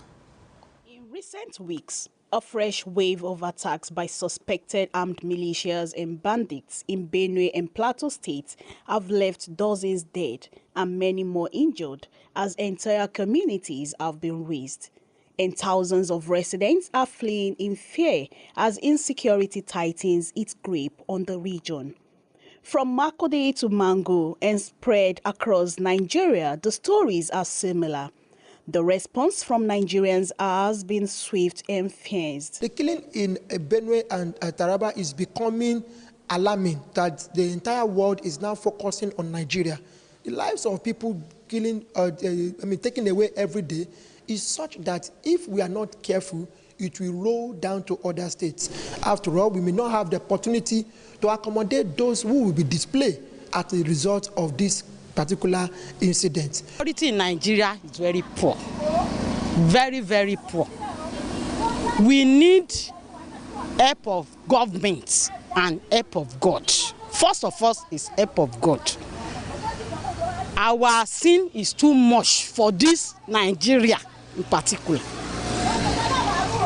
In recent weeks, a fresh wave of attacks by suspected armed militias and bandits in Benue and Plateau states have left dozens dead and many more injured as entire communities have been razed. And thousands of residents are fleeing in fear as insecurity tightens its grip on the region. From Makurdi to Mangu and spread across Nigeria, the stories are similar. The response from Nigerians has been swift and fierce. The killing in Benue and Taraba is becoming alarming, that the entire world is now focusing on Nigeria. The lives of people taken away every day is such that if we are not careful, it will roll down to other states. After all, we may not have the opportunity to accommodate those who will be displaced as a result of this particular incident. Security in Nigeria is very poor, very, very poor. We need help of government and help of God. First of all is help of God. Our sin is too much for this Nigeria in particular.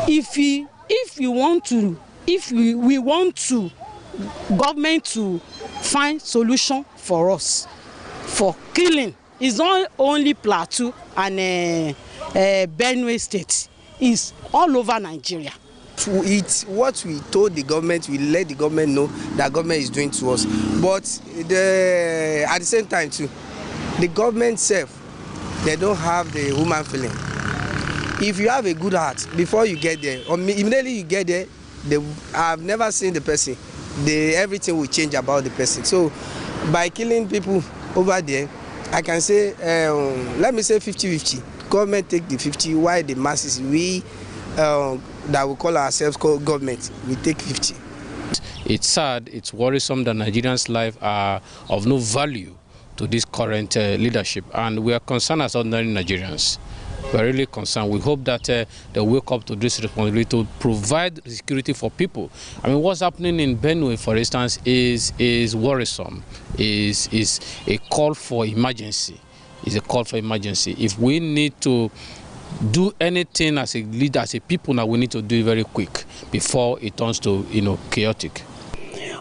If we want to government to find solution for us for killing, it's not only Plateau and Benue State, it's all over Nigeria. It's what we told the government, we let the government know that government is doing to us. But at the same time too, the government self, they don't have the human feeling. If you have a good heart, before you get there, or immediately you get there, I've never seen the person. Everything will change about the person. So by killing people over there, I can say, let me say 50-50. Government take the 50, while the masses, we that we call ourselves government, we take 50. It's sad, it's worrisome that Nigerians' lives are of no value to this current leadership, and we are concerned as ordinary Nigerians. we're really concerned. We hope that they wake up to this responsibility to provide security for people. I mean, what's happening in Benue, for instance, is worrisome. Is a call for emergency. Is a call for emergency. If we need to do anything as a leader, as a people, now we need to do it very quick before it turns to, chaotic.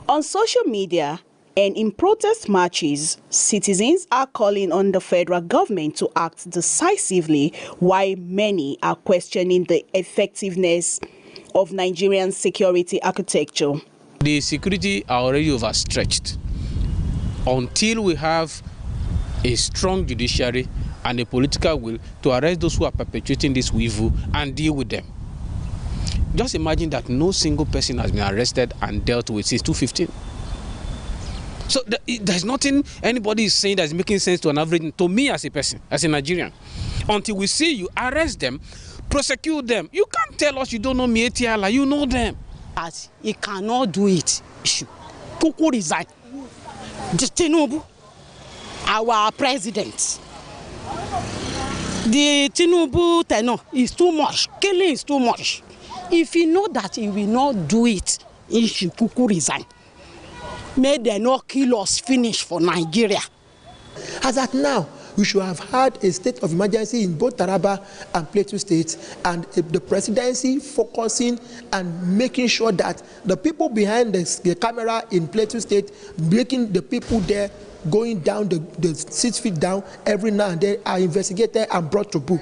On social media and in protest marches, citizens are calling on the federal government to act decisively, while many are questioning the effectiveness of Nigerian security architecture. The security are already overstretched. Until we have a strong judiciary and a political will to arrest those who are perpetuating this evil and deal with them. Just imagine that no single person has been arrested and dealt with since 2015. So there's nothing anybody is saying that's making sense to an average, to me as a person, as a Nigerian. Until we see you, arrest them, prosecute them. You can't tell us you don't know Miyetti Allah, you know them. As he cannot do it, Kuku resign. Tinubu, our president. The Tinubu tenor is too much. Killing is too much. If he know that he will not do it, he should Kuku resign. May they not kill us finish for Nigeria. As at now, we should have had a state of emergency in both Taraba and Plateau states, and the presidency focusing and making sure that the people behind the camera in Plateau state, making the people there going down the 6 feet down every now and then, are investigated and brought to book.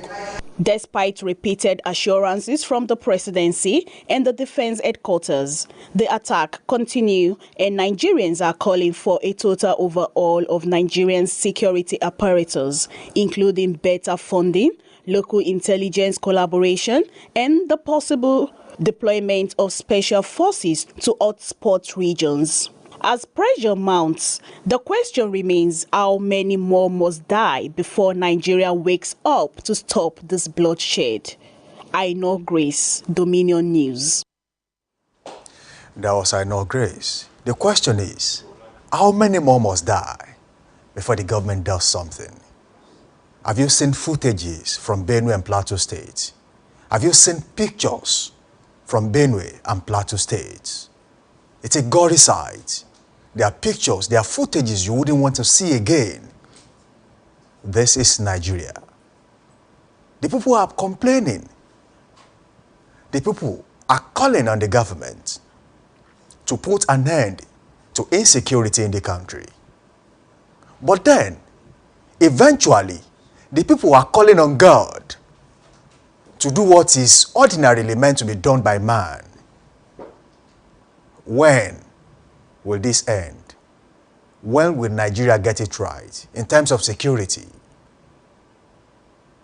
Despite repeated assurances from the presidency and the defense headquarters, the attack continues, and Nigerians are calling for a total overhaul of Nigerian security apparatus, including better funding, local intelligence collaboration, and the possible deployment of special forces to hotspot regions. As pressure mounts, the question remains how many more must die before Nigeria wakes up to stop this bloodshed. Aino Grace, Dominion News. That was Aino Grace. The question is, how many more must die before the government does something? Have you seen footages from Benue and Plateau States? Have you seen pictures from Benue and Plateau States? It's a gory sight. There are pictures, there are footages you wouldn't want to see again. This is Nigeria. The people are complaining. The people are calling on the government to put an end to insecurity in the country. But then, eventually, the people are calling on God to do what is ordinarily meant to be done by man. When will this end? When will Nigeria get it right in terms of security?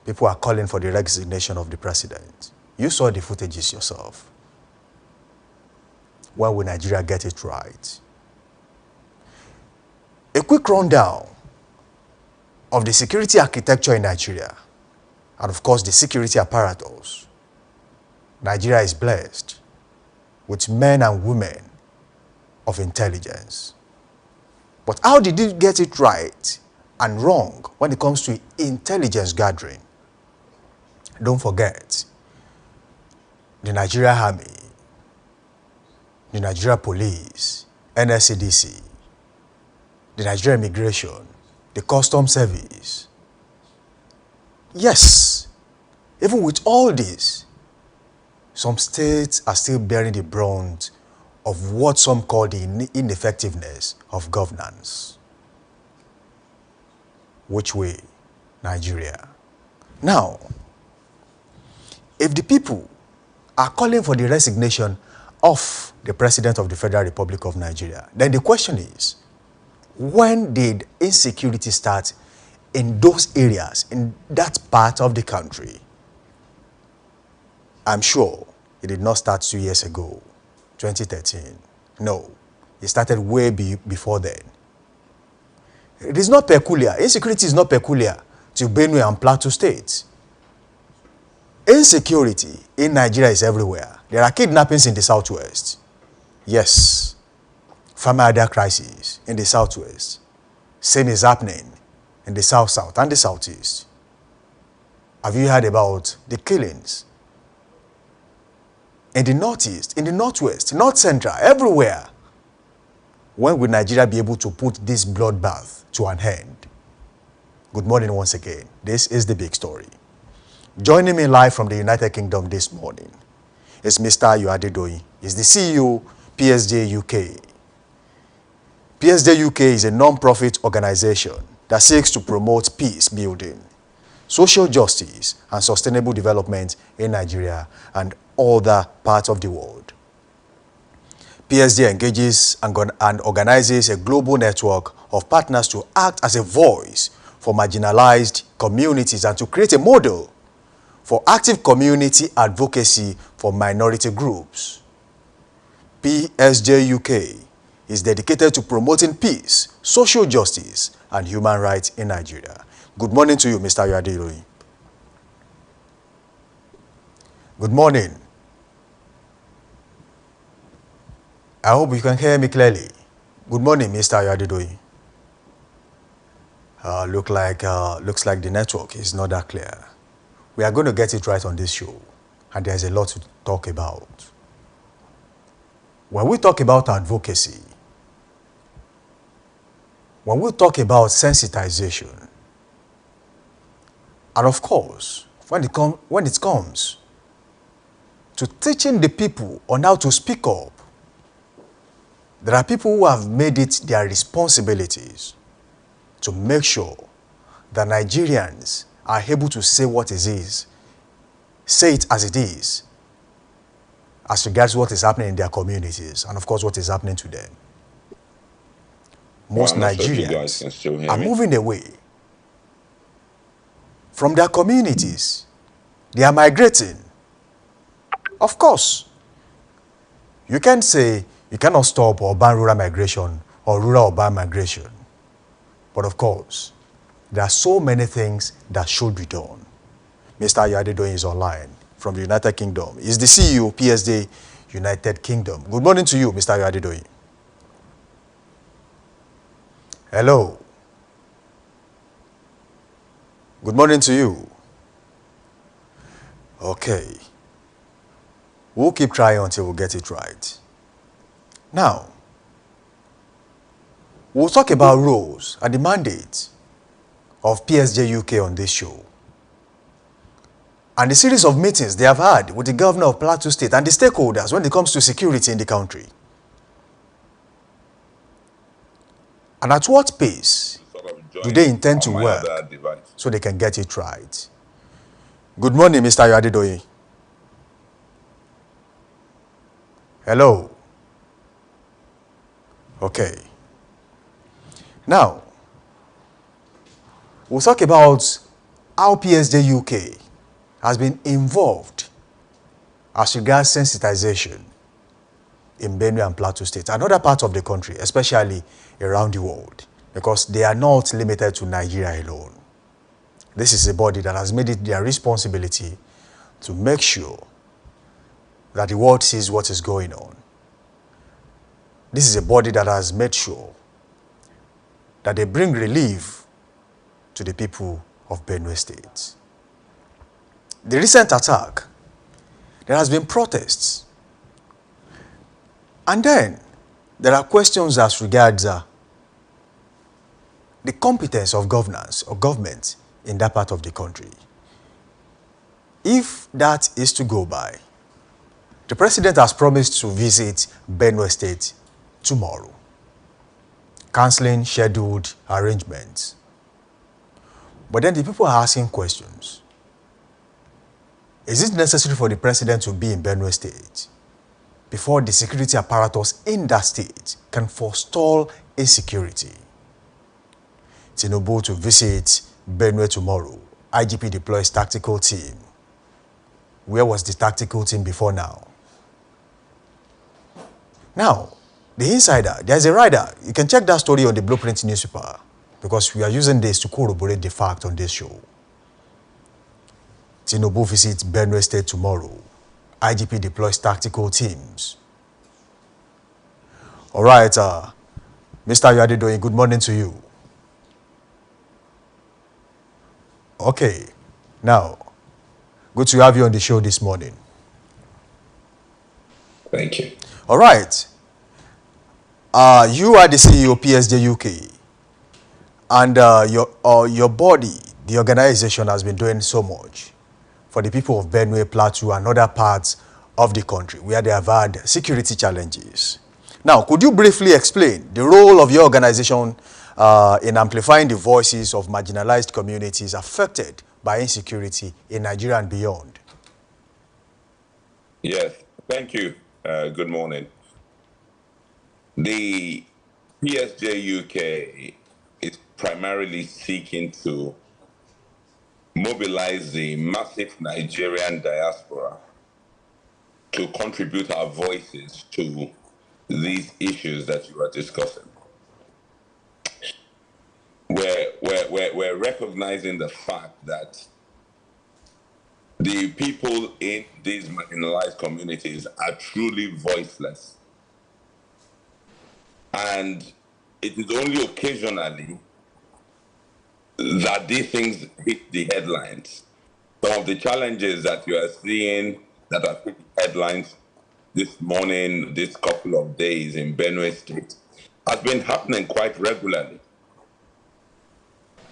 People are calling for the resignation of the president. You saw the footages yourself. When will Nigeria get it right? A quick rundown of the security architecture in Nigeria, and of course the security apparatus. Nigeria is blessed with men and women of intelligence. But how did it get it right and wrong when it comes to intelligence gathering? Don't forget, the Nigeria Army, the Nigeria Police, NSCDC, the Nigeria Immigration, the Customs Service. Yes, even with all this, some states are still bearing the brunt of what some call the ineffectiveness of governance. Which way? Nigeria. Now, if the people are calling for the resignation of the President of the Federal Republic of Nigeria, then the question is, when did insecurity start in those areas, in that part of the country? I'm sure it did not start 2 years ago. 2013. No, it started way before then. It is not peculiar. Insecurity is not peculiar to Benue and Plateau states. Insecurity in Nigeria is everywhere. There are kidnappings in the southwest. Yes. Family crisis in the southwest. Same is happening in the south and the southeast. Have you heard about the killings in the northeast, in the northwest, north central, everywhere? When will Nigeria be able to put this bloodbath to an end? Good morning once again. This is The Big Story. Joining me live from the United Kingdom this morning is Mr. Ayo Adedoyin. He's the CEO, PSD UK. PSD UK is a non-profit organization that seeks to promote peace building, social justice, and sustainable development in Nigeria and other parts of the world. PSD engages and organizes a global network of partners to act as a voice for marginalized communities and to create a model for active community advocacy for minority groups. PSD UK is dedicated to promoting peace, social justice, and human rights in Nigeria. Good morning to you, Mr. Ayo Adedoyin. Good morning. I hope you can hear me clearly. Good morning, Mr. Ayo Adedoyin. Looks like the network is not that clear. We are going to get it right on this show, and there's a lot to talk about. When we talk about advocacy, when we talk about sensitization, and of course, when it comes to teaching the people on how to speak up, there are people who have made it their responsibilities to make sure that Nigerians are able to say what it is, say it as it is, as regards what is happening in their communities and of course what is happening to them. Most Nigerians are moving away from their communities. They are migrating. Of course, you can say you cannot stop urban rural migration or rural urban migration. But of course, there are so many things that should be done. Mr. Ayo Adedoyin is online from the United Kingdom. He's the CEO, PSD United Kingdom. Good morning to you, Mr. Ayo Adedoyin. Hello. Good morning to you. Okay. We'll keep trying until we get it right. Now, we'll talk about roles and the mandate of PSD UK on this show, and the series of meetings they have had with the governor of Plateau State and the stakeholders when it comes to security in the country. And at what pace do they intend to work so they can get it right? Good morning, Mr. Ayo Adedoyin. Hello. Okay. Now, we'll talk about how PSD UK has been involved as regards sensitization in Benue and Plateau State and other parts of the country, especially around the world, because they are not limited to Nigeria alone. This is a body that has made it their responsibility to make sure that the world sees what is going on. This is a body that has made sure that they bring relief to the people of Benue State. The recent attack, there has been protests. And then there are questions as regards the competence of governance or government in that part of the country. If that is to go by, the president has promised to visit Benue State tomorrow, cancelling scheduled arrangements. But then the people are asking questions. Is it necessary for the president to be in Benue State before the security apparatus in that state can forestall insecurity? Tinubu to visit Benue tomorrow. IGP deploys tactical team. Where was the tactical team before now? Now, the insider, there's a rider. You can check that story on the Blueprint newspaper because we are using this to corroborate the fact on this show. Tinubu visits Benue State tomorrow. IGP deploys tactical teams. All right, Mr. Ayo Adedoyin, good morning to you. Okay, now, Good to have you on the show this morning. Thank you. All right. You are the CEO of PSG UK, and your body, the organization, has been doing so much for the people of Benue Plateau and other parts of the country where they have had security challenges. Now, could you briefly explain the role of your organization in amplifying the voices of marginalized communities affected by insecurity in Nigeria and beyond? Yes, thank you. Good morning. The PSJ UK is primarily seeking to mobilize the massive Nigerian diaspora to contribute our voices to these issues that you are discussing. We're recognizing the fact that the people in these marginalized communities are truly voiceless. And it is only occasionally that these things hit the headlines. Some of the challenges that you are seeing that are hitting headlines this morning, this couple of days in Benue State, has been happening quite regularly.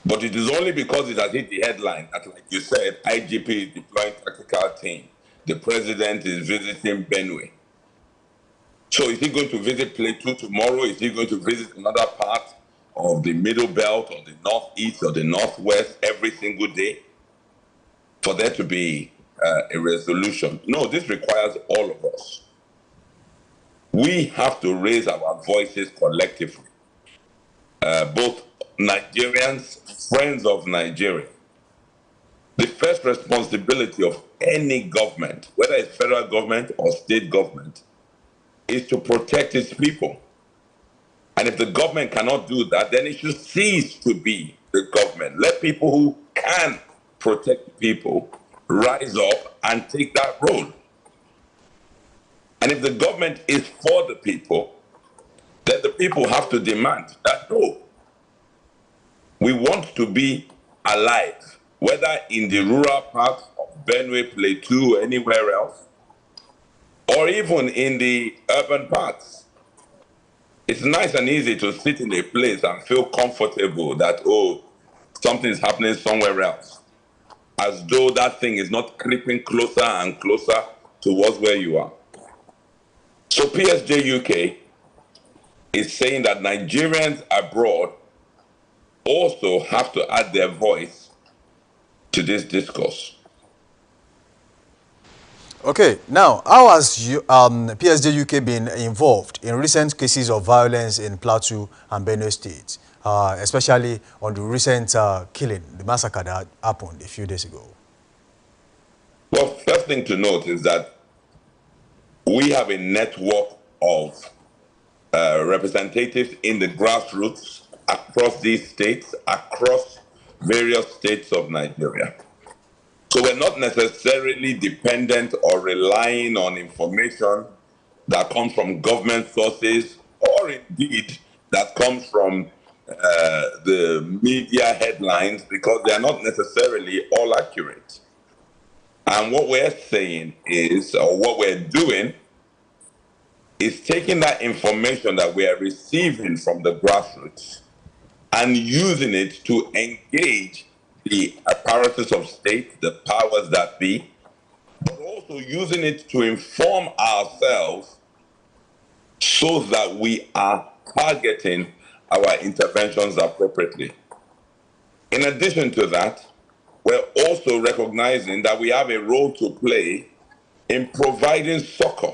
But it is only because it has hit the headline that, like you said, IGP is deploying tactical team. The president is visiting Benue. So is he going to visit Plateau tomorrow? Is he going to visit another part of the Middle Belt or the Northeast or the Northwest every single day for there to be a resolution? No, this requires all of us. We have to raise our voices collectively. Both Nigerians, friends of Nigeria. The first responsibility of any government, whether it's federal government or state government, is to protect its people. And if the government cannot do that, then it should cease to be the government. Let people who can protect people rise up and take that role. And if the government is for the people, then the people have to demand that, no, we want to be alive, whether in the rural parts of Benue, Plateau, or anywhere else, or even in the urban parts. It's nice and easy to sit in a place and feel comfortable that, oh, something's happening somewhere else, as though that thing is not creeping closer and closer towards where you are. So PSG UK is saying that Nigerians abroad also have to add their voice to this discourse. Okay, now, how has PSG UK been involved in recent cases of violence in Plateau and Benue State, especially on the recent killing, the massacre that happened a few days ago? Well, first thing to note is that we have a network of representatives in the grassroots across these states, across various states of Nigeria. So we're not necessarily dependent or relying on information that comes from government sources or indeed that comes from the media headlines, because they are not necessarily all accurate. And what we're saying is, or what we're doing, is taking that information that we are receiving from the grassroots and using it to engage the apparatus of state, the powers that be, but also using it to inform ourselves so that we are targeting our interventions appropriately. In addition to that, we're also recognizing that we have a role to play in providing succor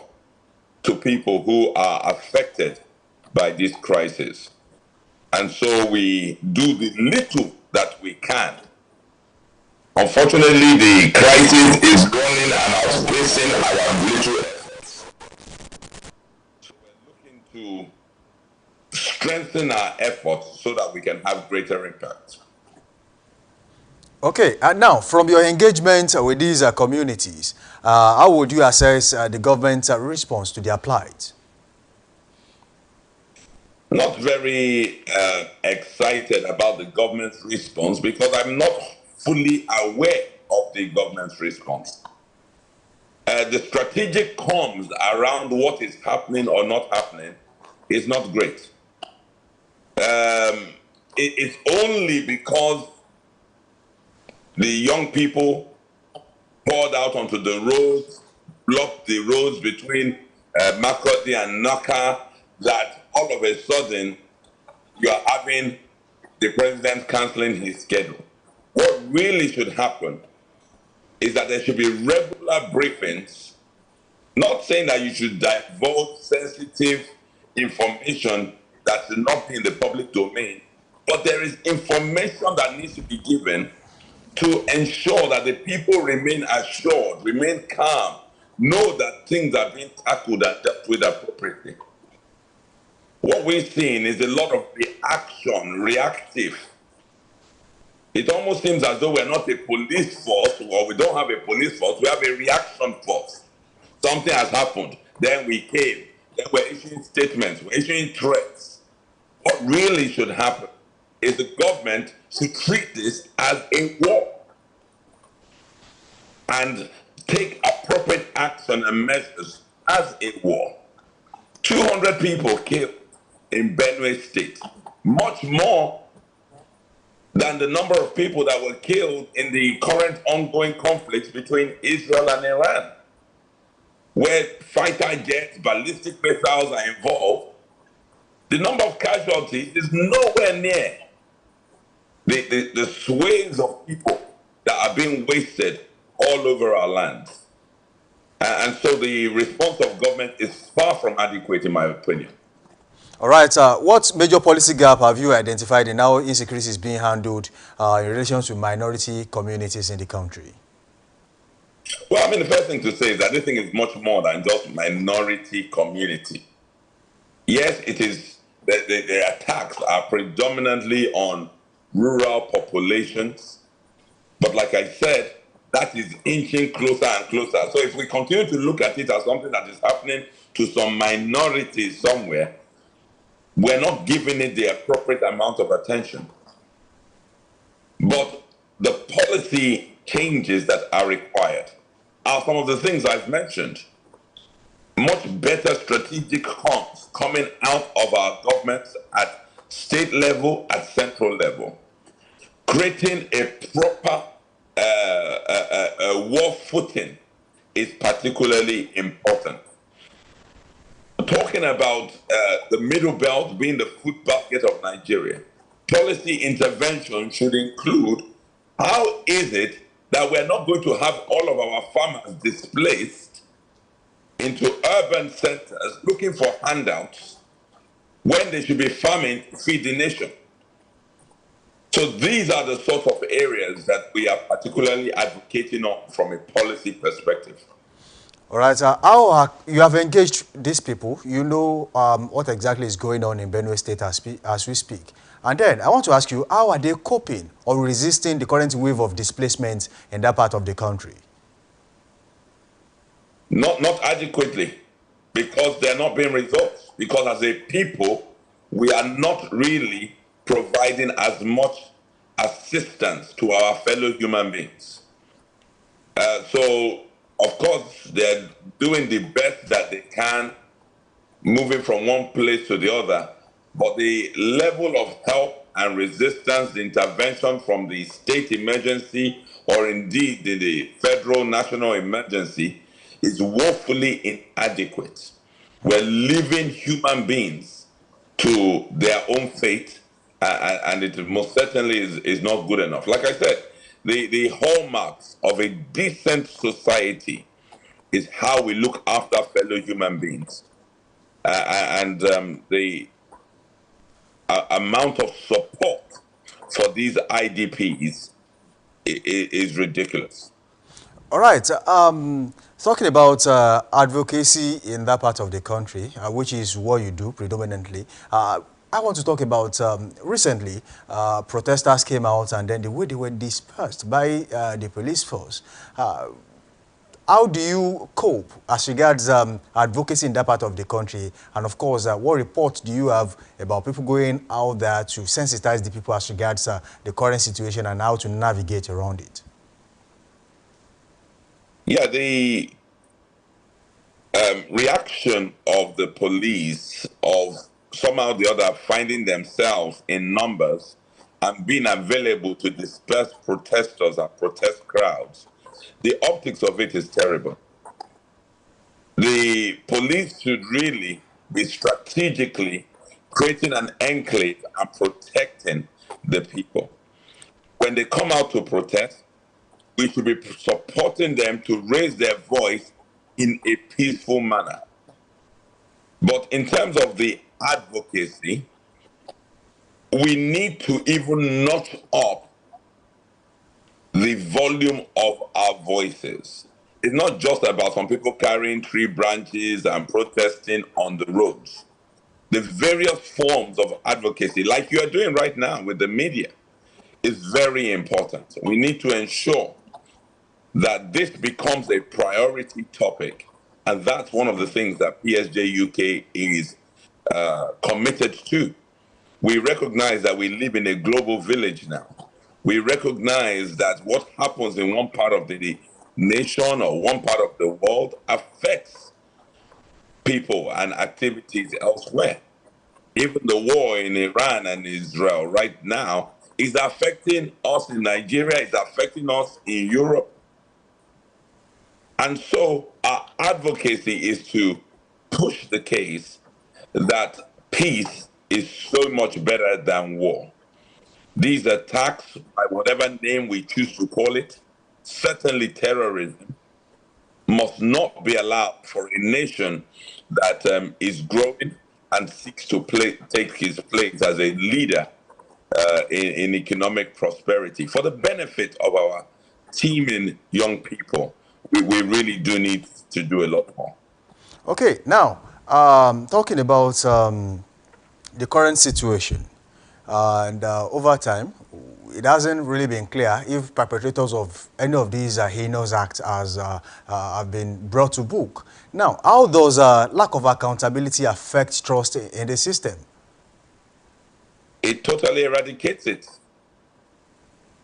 to people who are affected by this crisis. And so we do the little that we can. Unfortunately, the crisis is running and outpacing our little efforts. So we're looking to strengthen our efforts so that we can have greater impact. Okay, and now, from your engagement with these communities, how would you assess the government's response to their plight? Not very excited about the government's response because I'm not fully aware of the government's response. The strategic comms around what is happening or not happening is not great. It's only because the young people poured out onto the roads, blocked the roads between Makurdi and Naka, that all of a sudden you are having the president cancelling his schedule. What really should happen is that there should be regular briefings, not saying that you should divulge sensitive information that should not be in the public domain, but there is information that needs to be given to ensure that the people remain assured, remain calm, know that things are being tackled and dealt with appropriately. What we're seeing is a lot of reaction, reactive. It almost seems as though we're not a police force, or we don't have a police force, we have a reaction force. Something has happened, then we came, then we're issuing statements, we're issuing threats. What really should happen is the government should treat this as a war and take appropriate action and measures as a war. 200 people killed in Benue State, much more than the number of people that were killed in the current ongoing conflicts between Israel and Iran, where fighter jets, ballistic missiles are involved. The number of casualties is nowhere near the swathes of people that are being wasted all over our land. And so the response of government is far from adequate, in my opinion. All right, what major policy gap have you identified in how insecurity is being handled in relation to minority communities in the country? Well, I mean, the first thing to say is that this thing is much more than just minority community. Yes, it is. The attacks are predominantly on rural populations. But like I said, that is inching closer and closer. So if we continue to look at it as something that is happening to some minorities somewhere, we're not giving it the appropriate amount of attention. But the policy changes that are required are some of the things I've mentioned. Much better strategic comms coming out of our governments at state level, at central level. Creating a proper war footing is particularly important. Talking about the middle belt being the food basket of Nigeria, policy intervention should include how is it that we're not going to have all of our farmers displaced into urban centers looking for handouts when they should be farming to feed the nation. So these are the sort of areas that we are particularly advocating on from a policy perspective. All right, how you have engaged these people, you know what exactly is going on in Benue State as we speak. And then I want to ask you, how are they coping or resisting the current wave of displacement in that part of the country? Not adequately, because they're not being results. Because as a people, we are not really providing as much assistance to our fellow human beings. So, of course, they're doing the best that they can, moving from one place to the other, but the level of help and resistance, the intervention from the state emergency or indeed the federal national emergency is woefully inadequate. We're leaving human beings to their own fate, and it most certainly is not good enough. Like I said, the hallmarks of a decent society is how we look after fellow human beings. The amount of support for these IDPs is ridiculous. All right. Talking about advocacy in that part of the country, which is what you do predominantly, I want to talk about recently, protesters came out and then the way they were dispersed by the police force. How do you cope as regards advocacy in that part of the country? And of course, what reports do you have about people going out there to sensitize the people as regards the current situation and how to navigate around it? Yeah, the reaction of the police of somehow or the other finding themselves in numbers and being available to disperse protesters and protest crowds, the optics of it is terrible. The police should really be strategically creating an enclave and protecting the people. When they come out to protest, we should be supporting them to raise their voice in a peaceful manner. But in terms of the advocacy, we need to even notch up the volume of our voices. It's not just about some people carrying tree branches and protesting on the roads. The various forms of advocacy, like you are doing right now with the media, is very important. We need to ensure that this becomes a priority topic. And that's one of the things that PSJ UK is committed to. We recognize that we live in a global village now. We recognize that what happens in one part of the nation or one part of the world affects people and activities elsewhere. Even the war in Iran and Israel right now is affecting us in Nigeria, it's affecting us in Europe. And so our advocacy is to push the case that peace is so much better than war. These attacks, by whatever name we choose to call it, certainly terrorism, must not be allowed for a nation that is growing and seeks to take his place as a leader in economic prosperity. For the benefit of our teeming young people, we really do need to do a lot more. Okay, now, talking about the current situation, and over time, it hasn't really been clear if perpetrators of any of these heinous acts have been brought to book. Now, how does lack of accountability affect trust in the system? It totally eradicates it.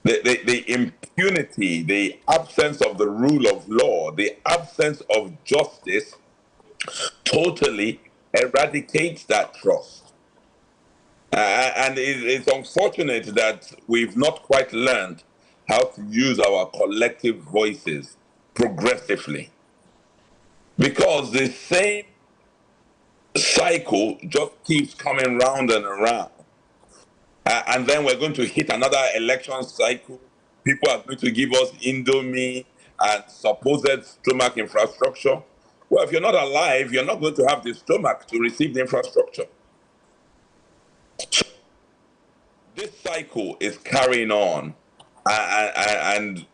The impunity, the absence of the rule of law, the absence of justice totally eradicates that trust. And it's unfortunate that we've not quite learned how to use our collective voices progressively. Because the same cycle just keeps coming round and around. And then we're going to hit another election cycle. People are going to give us Indomie and supposed stomach infrastructure. Well, if you're not alive, you're not going to have the stomach to receive the infrastructure. This cycle is carrying on, and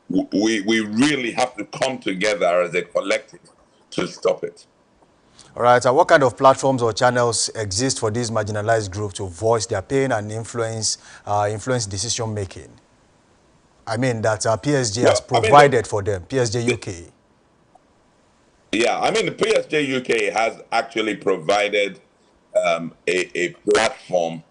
we really have to come together as a collective to stop it. All right, what kind of platforms or channels exist for these marginalized groups to voice their pain and influence decision making? I mean that PSG has provided for them, PSG UK. Yeah, I mean the PSG UK has actually provided a platform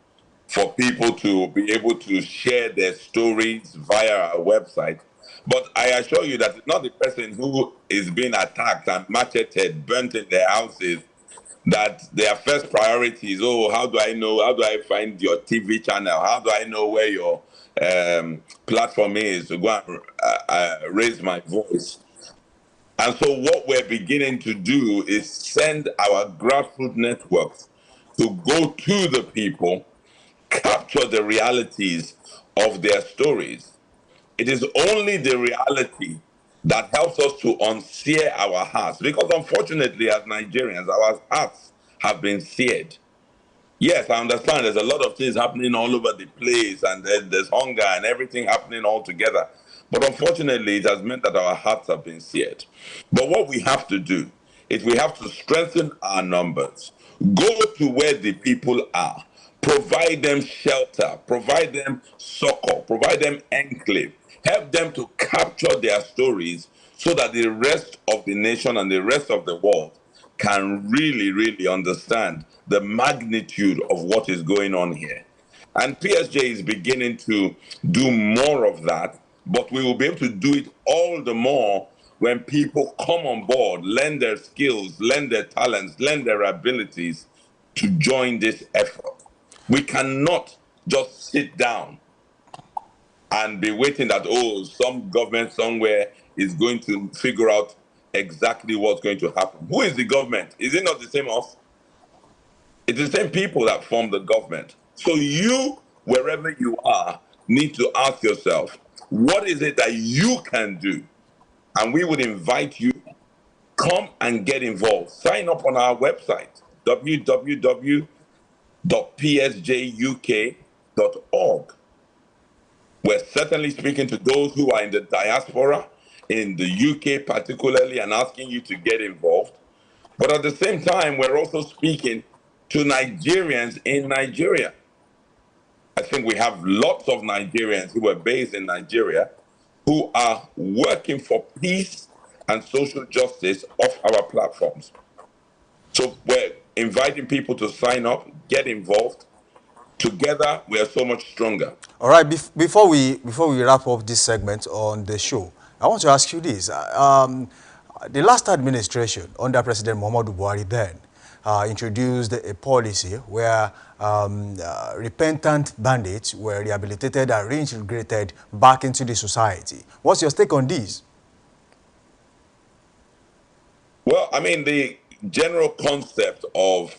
for people to be able to share their stories via our website. But I assure you that it's not the person who is being attacked and macheted, burnt in their houses, that their first priority is, oh, how do I know? How do I find your TV channel? How do I know where your platform is to go and raise my voice? And so what we're beginning to do is send our grassroots networks to go to the people, capture the realities of their stories. It is only the reality that helps us to unsear our hearts, because unfortunately as Nigerians, our hearts have been seared. Yes, I understand there's a lot of things happening all over the place, and there's hunger and everything happening all together. But unfortunately, it has meant that our hearts have been seared. But what we have to do is we have to strengthen our numbers, go to where the people are, provide them shelter, provide them succor, provide them enclave, help them to capture their stories so that the rest of the nation and the rest of the world can really, really understand the magnitude of what is going on here. And PSJ is beginning to do more of that, but we will be able to do it all the more when people come on board, lend their skills, lend their talents, lend their abilities to join this effort. We cannot just sit down and be waiting that, oh, some government somewhere is going to figure out exactly what's going to happen. Who is the government? Is it not the same us? It's the same people that form the government. So you, wherever you are, need to ask yourself, what is it that you can do? And we would invite you, come and get involved. Sign up on our website, www.psjuk.org. We're certainly speaking to those who are in the diaspora, in the UK particularly, and asking you to get involved. But at the same time, we're also speaking to Nigerians in Nigeria. I think we have lots of Nigerians who are based in Nigeria who are working for peace and social justice off our platforms. So we're inviting people to sign up, get involved. Together, we are so much stronger. All right, before we wrap up this segment on the show, I want to ask you this. The last administration under President Muhammadu Buhari then introduced a policy where repentant bandits were rehabilitated and reintegrated back into the society. What's your take on this? Well, I mean, the general concept of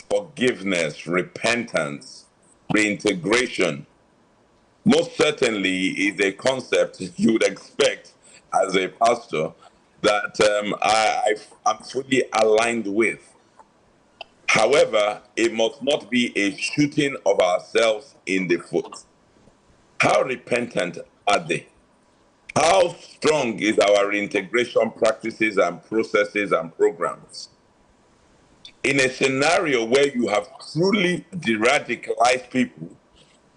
forgiveness, repentance, reintegration, most certainly is a concept you would expect as a pastor that I'm fully aligned with. However, it must not be a shooting of ourselves in the foot. How repentant are they? How strong is our reintegration practices and processes and programs? In a scenario where you have truly de-radicalized people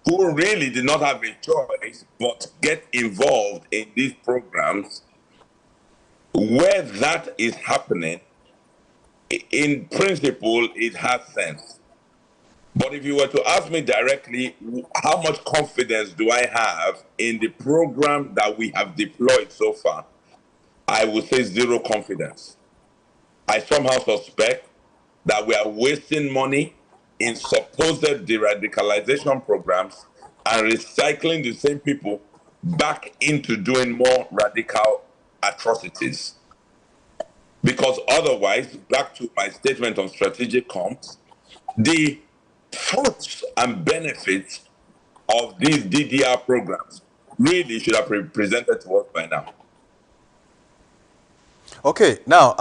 who really did not have a choice but get involved in these programs, where that is happening, in principle, it has sense. But if you were to ask me directly, how much confidence do I have in the program that we have deployed so far? I would say zero confidence. I somehow suspect that we are wasting money in supposed de-radicalization programs and recycling the same people back into doing more radical atrocities. Because otherwise, back to my statement on strategic comms, the fruits and benefits of these DDR programs really should have been presented to us by now. Okay, now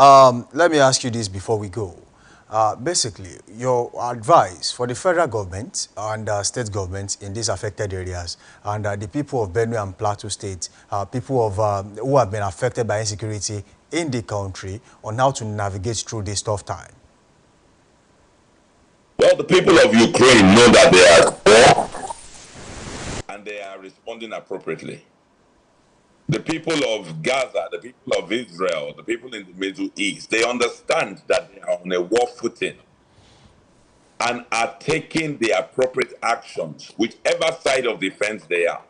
let me ask you this before we go. Basically, your advice for the federal government and state governments in these affected areas and the people of Benue and Plateau State, people of, who have been affected by insecurity in the country on how to navigate through this tough time? Well, the people of Ukraine know that they are at war and they are responding appropriately. The people of Gaza, the people of Israel, the people in the Middle East, they understand that they are on a war footing and are taking the appropriate actions, whichever side of the fence they are.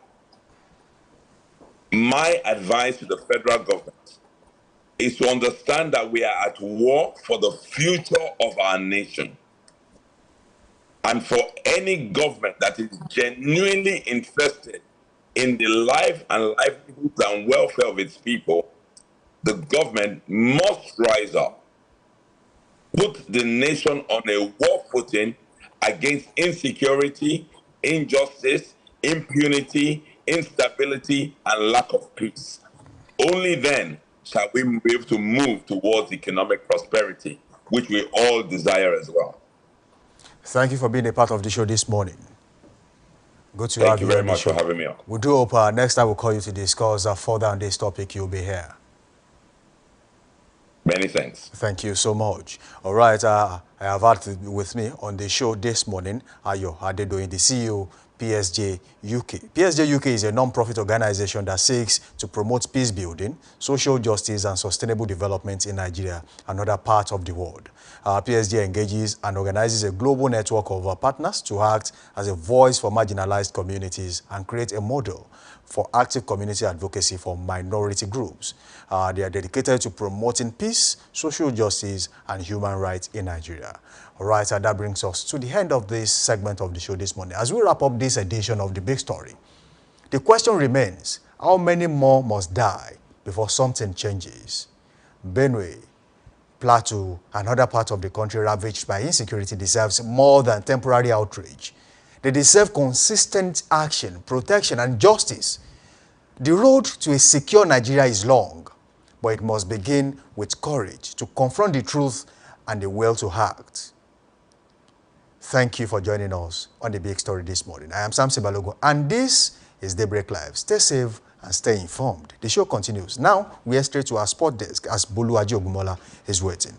My advice to the federal government is to understand that we are at war for the future of our nation. And for any government that is genuinely interested in the life and livelihoods and welfare of its people, the government must rise up, put the nation on a war footing against insecurity, injustice, impunity, instability, and lack of peace. Only then shall we be able to move towards economic prosperity, which we all desire as well. Thank you for being a part of the show this morning. Good to Thank have you you very on the much show. for having me on. We do hope next time we'll call you to discuss further on this topic. You'll be here. Many thanks. Thank you so much. All right, I have had with me on the show this morning Ayo Adedoyin, the CEO, PSG UK. PSG UK is a non-profit organization that seeks to promote peace building, social justice and sustainable development in Nigeria and other parts of the world. PSG engages and organizes a global network of partners to act as a voice for marginalized communities and create a model for active community advocacy for minority groups. They are dedicated to promoting peace, social justice, and human rights in Nigeria. All right, and that brings us to the end of this segment of the show this morning. As we wrap up this edition of The Big Story, the question remains, how many more must die before something changes? Benue, Plateau, and other parts of the country ravaged by insecurity deserves more than temporary outrage. They deserve consistent action, protection, and justice. The road to a secure Nigeria is long, but it must begin with courage to confront the truth and the will to act. Thank you for joining us on The Big Story this morning. I am Samson Balogun, and this is Daybreak Live. Stay safe and stay informed. The show continues. Now, we are straight to our sport desk as Boluwaji Ogumola is waiting.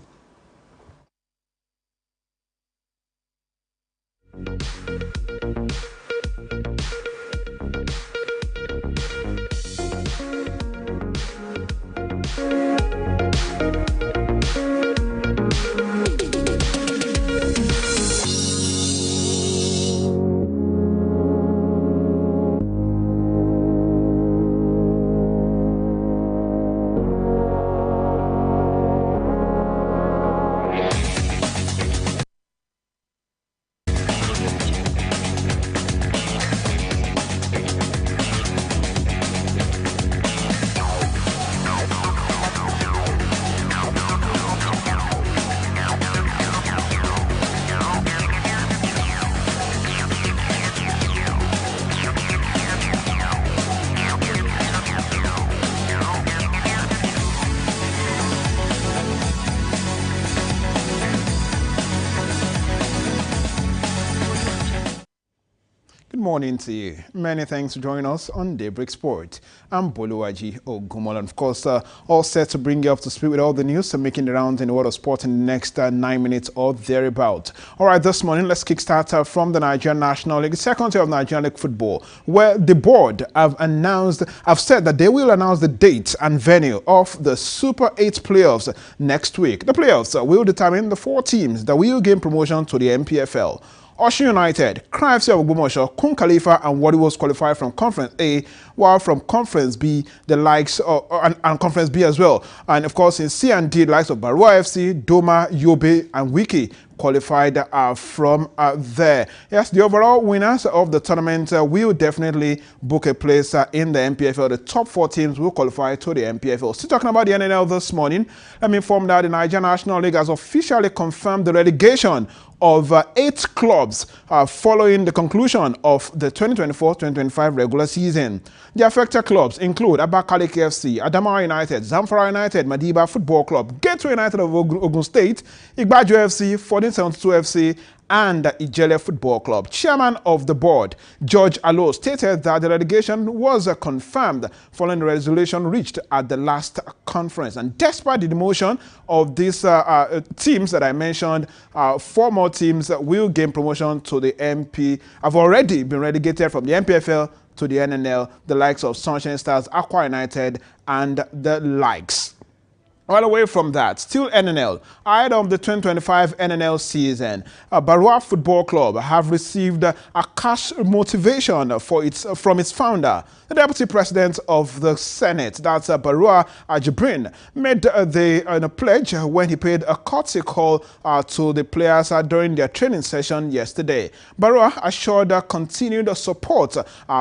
Good morning to you. Many thanks for joining us on Daybreak Sport. I'm Boluwaji Ogumola. Of course, all set to bring you up to speed with all the news and making the rounds in the world of sport in the next 9 minutes or thereabout. All right, this morning, let's kickstart from the Nigerian National League, the second tier of Nigerian League football, where the board have said that they will announce the date and venue of the Super 8 playoffs next week. The playoffs will determine the 4 teams that will gain promotion to the NPFL. Osun United, Cry FC of Ogbomoso, Kun Khalifa and Warriors qualified from Conference A, while from Conference B, the likes of, and Conference B as well. And of course, in C and D, the likes of Barua FC, Doma, Yobe, and Wiki qualified from there. Yes, the overall winners of the tournament will definitely book a place in the NPFL. The top 4 teams will qualify to the NPFL. Still talking about the NNL this morning, let me inform that the Nigerian National League has officially confirmed the relegation of 8 clubs following the conclusion of the 2024-2025 regular season. The affected clubs include Abakaliki FC, Adamawa United, Zamfara United, Madiba Football Club, Gateway United of Ogun State, Igbajo FC, 1472 FC, and Ijele Football Club. Chairman of the board, George Alo, stated that the relegation was confirmed following the resolution reached at the last conference. And despite the demotion of these teams that I mentioned, 4 more teams will gain promotion to the MP, have already been relegated from the NPFL to the NNL, the likes of Sunshine Stars, Aqua United, and the likes. All away from that, still NNL. Ahead of the 2025 NNL season, Barua Football Club have received a cash motivation from its founder. The deputy president of the Senate, that's Barua Jibrin, made the pledge when he paid a courtesy call to the players during their training session yesterday. Barua assured continued support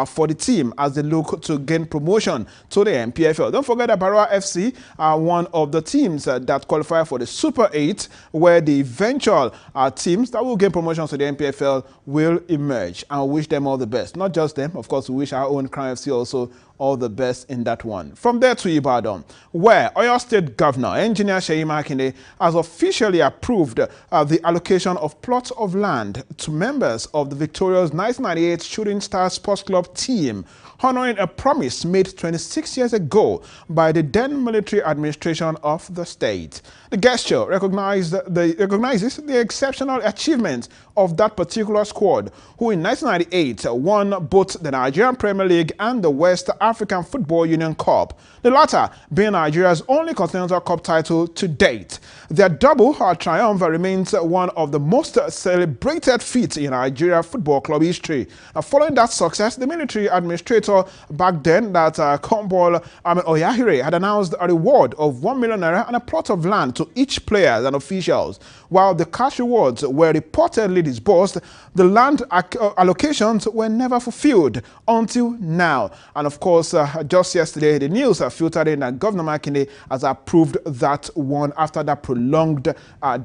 for the team as they look to gain promotion to the NPFL. Don't forget that Barua FC are one of the teams that qualify for the Super 8, where the eventual teams that will gain promotion to the NPFL will emerge, and wish them all the best. Not just them, of course, we wish our own Crown FC also all the best in that one. From there to Ibadan, where Oyo State Governor, Engineer Seyi Makinde, has officially approved the allocation of plots of land to members of the victorious 1998 Shooting Stars Sports Club team, honoring a promise made 26 years ago by the then military administration of the state. The gesture recognizes the exceptional achievement of that particular squad, who in 1998 won both the Nigerian Premier League and the West African Football Union Cup, the latter being Nigeria's only Continental Cup title to date. Their double triumph remains one of the most celebrated feats in Nigeria Football Club history. Following that success, the military administrator back then, that Kumbol Oyahire, had announced a reward of 1 million naira and a plot of land to each player and officials. While the cash rewards were reportedly disbursed, the land allocations were never fulfilled until now. And of course, just yesterday, the news filtered in that Governor Makinde has approved that one after that prolonged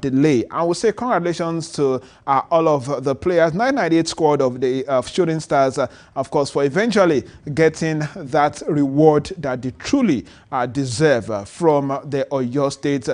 delay. I will say congratulations to all of the players, 998 squad of the Shooting Stars, of course, for eventually getting that reward that they truly deserve from the Oyo State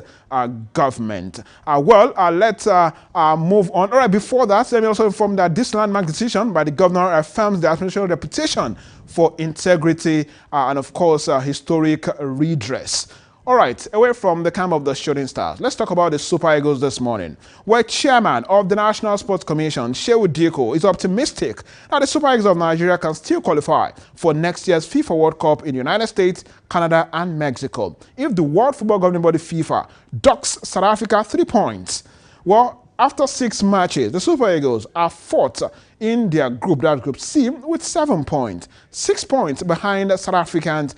government. Let's move on. All right, before that, let me also inform that this landmark decision by the governor affirms the administrative reputation for integrity and, of course, historic redress. All right, away from the camp of the Shooting Stars, let's talk about the Super Eagles this morning, where chairman of the National Sports Commission, Shehu Diko, is optimistic that the Super Eagles of Nigeria can still qualify for next year's FIFA World Cup in the United States, Canada, and Mexico if the World Football Governing Body FIFA docks South Africa 3 points. Well, after 6 matches, the Super Eagles are fourth in their group, that Group C, with 7 points. 6 points behind the South Africans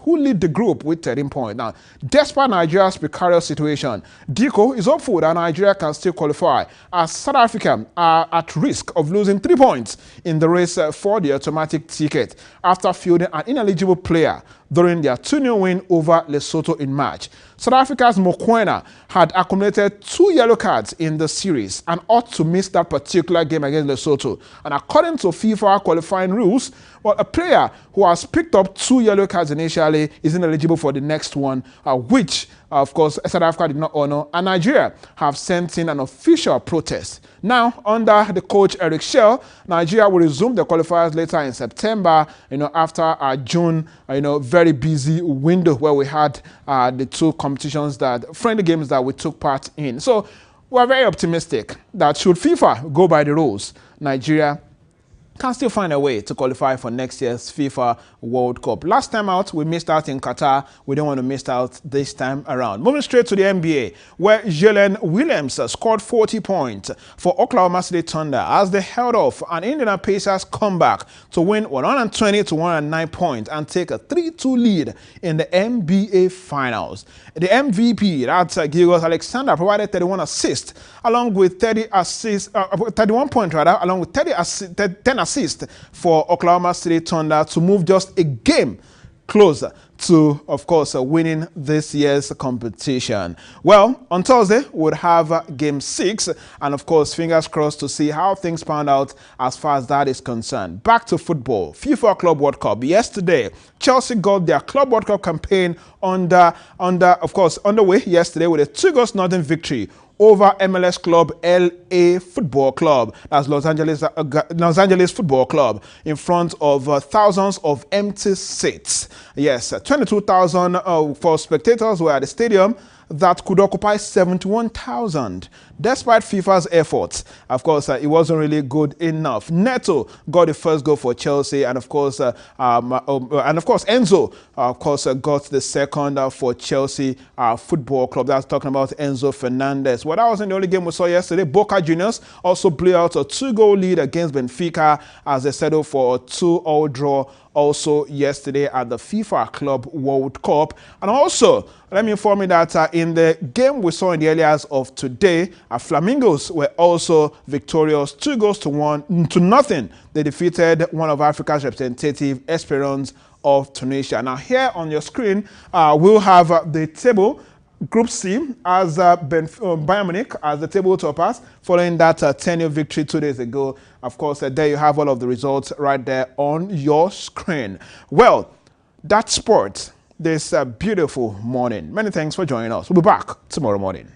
who lead the group with 13 points. Now, despite Nigeria's precarious situation, Diko is hopeful that Nigeria can still qualify, as South Africa are at risk of losing 3 points in the race for the automatic ticket after fielding an ineligible player during their 2-0 win over Lesotho in March. South Africa's Mokoena had accumulated 2 yellow cards in the series and ought to miss that particular game against Lesotho. And according to FIFA qualifying rules, well, a player who has picked up 2 yellow cards initially is ineligible for the next one, which, of course, South Africa did not honor, and Nigeria have sent in an official protest. Now, under the coach Eric Shell, Nigeria will resume the qualifiers later in September, after our June, very busy window where we had the 2 competitions, friendly games that we took part in. So we're very optimistic that should FIFA go by the rules, Nigeria can still find a way to qualify for next year's FIFA World Cup. Last time out, we missed out in Qatar. We don't want to miss out this time around. Moving straight to the NBA, where Jalen Williams scored 40 points for Oklahoma City Thunder as they held off an Indiana Pacers comeback to win 120-109 points and take a 3-2 lead in the NBA Finals. The MVP, that's Gilgeous Alexander, provided 31 assists along with 31 points along with 10 assists for Oklahoma City Thunder to move just a game closer to, of course, winning this year's competition. Well, on Thursday, we'll have Game 6, and of course, fingers crossed to see how things pan out as far as that is concerned. Back to football, FIFA Club World Cup. Yesterday, Chelsea got their Club World Cup campaign underway yesterday with a 2-0 victory over MLS club LA Football Club, that's Los Angeles Football Club, in front of thousands of empty seats. Yes, 22,000 for spectators were at the stadium that could occupy 71,000. Despite FIFA's efforts, of course, it wasn't really good enough. Neto got the first goal for Chelsea, and of course, Enzo, got the second for Chelsea Football Club. That's talking about Enzo Fernandez. Well, that wasn't the only game we saw yesterday. Boca Juniors also blew out a 2-goal lead against Benfica as they settled for a 2-2 draw also yesterday at the FIFA Club World Cup. And also, let me inform you that in the game we saw in the early hours of today, Flamingos were also victorious, 2-0. They defeated one of Africa's representative, Esperance of Tunisia. Now here on your screen, we'll have the table. Group C as Bayern Munich as the table toppers following that 10-0 victory 2 days ago. Of course, there you have all of the results right there on your screen. Well, that's sport this beautiful morning. Many thanks for joining us. We'll be back tomorrow morning.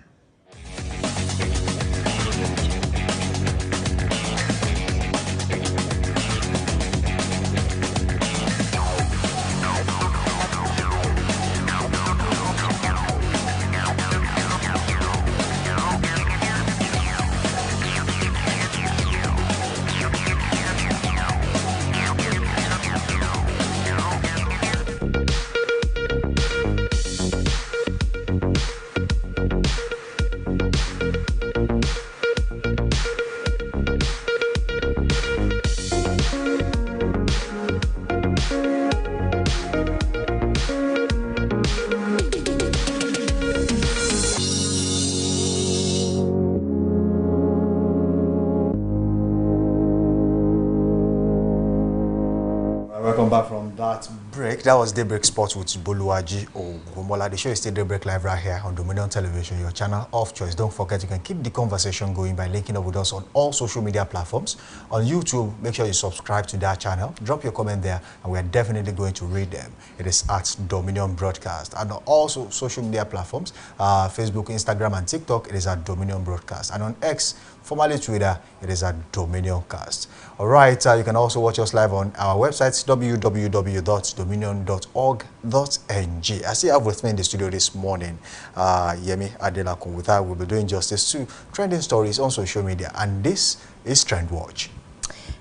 break. That was Daybreak Sports with Boluwaji Ogunmola. The show is still Daybreak Live right here on Dominion Television, your channel of choice. Don't forget, you can keep the conversation going by linking up with us on all social media platforms. On YouTube, make sure you subscribe to that channel. Drop your comment there, and we are definitely going to read them. It is at Dominion Broadcast. And on also social media platforms, Facebook, Instagram, and TikTok, it is at Dominion Broadcast. And on X, formerly Twitter, it is at Dominion Cast. All right, you can also watch us live on our website, www.dominion.org.ng. I still have with me in the studio this morning, Yemi Adelakun. With her, we'll be doing justice to trending stories on social media, and this is Trend Watch.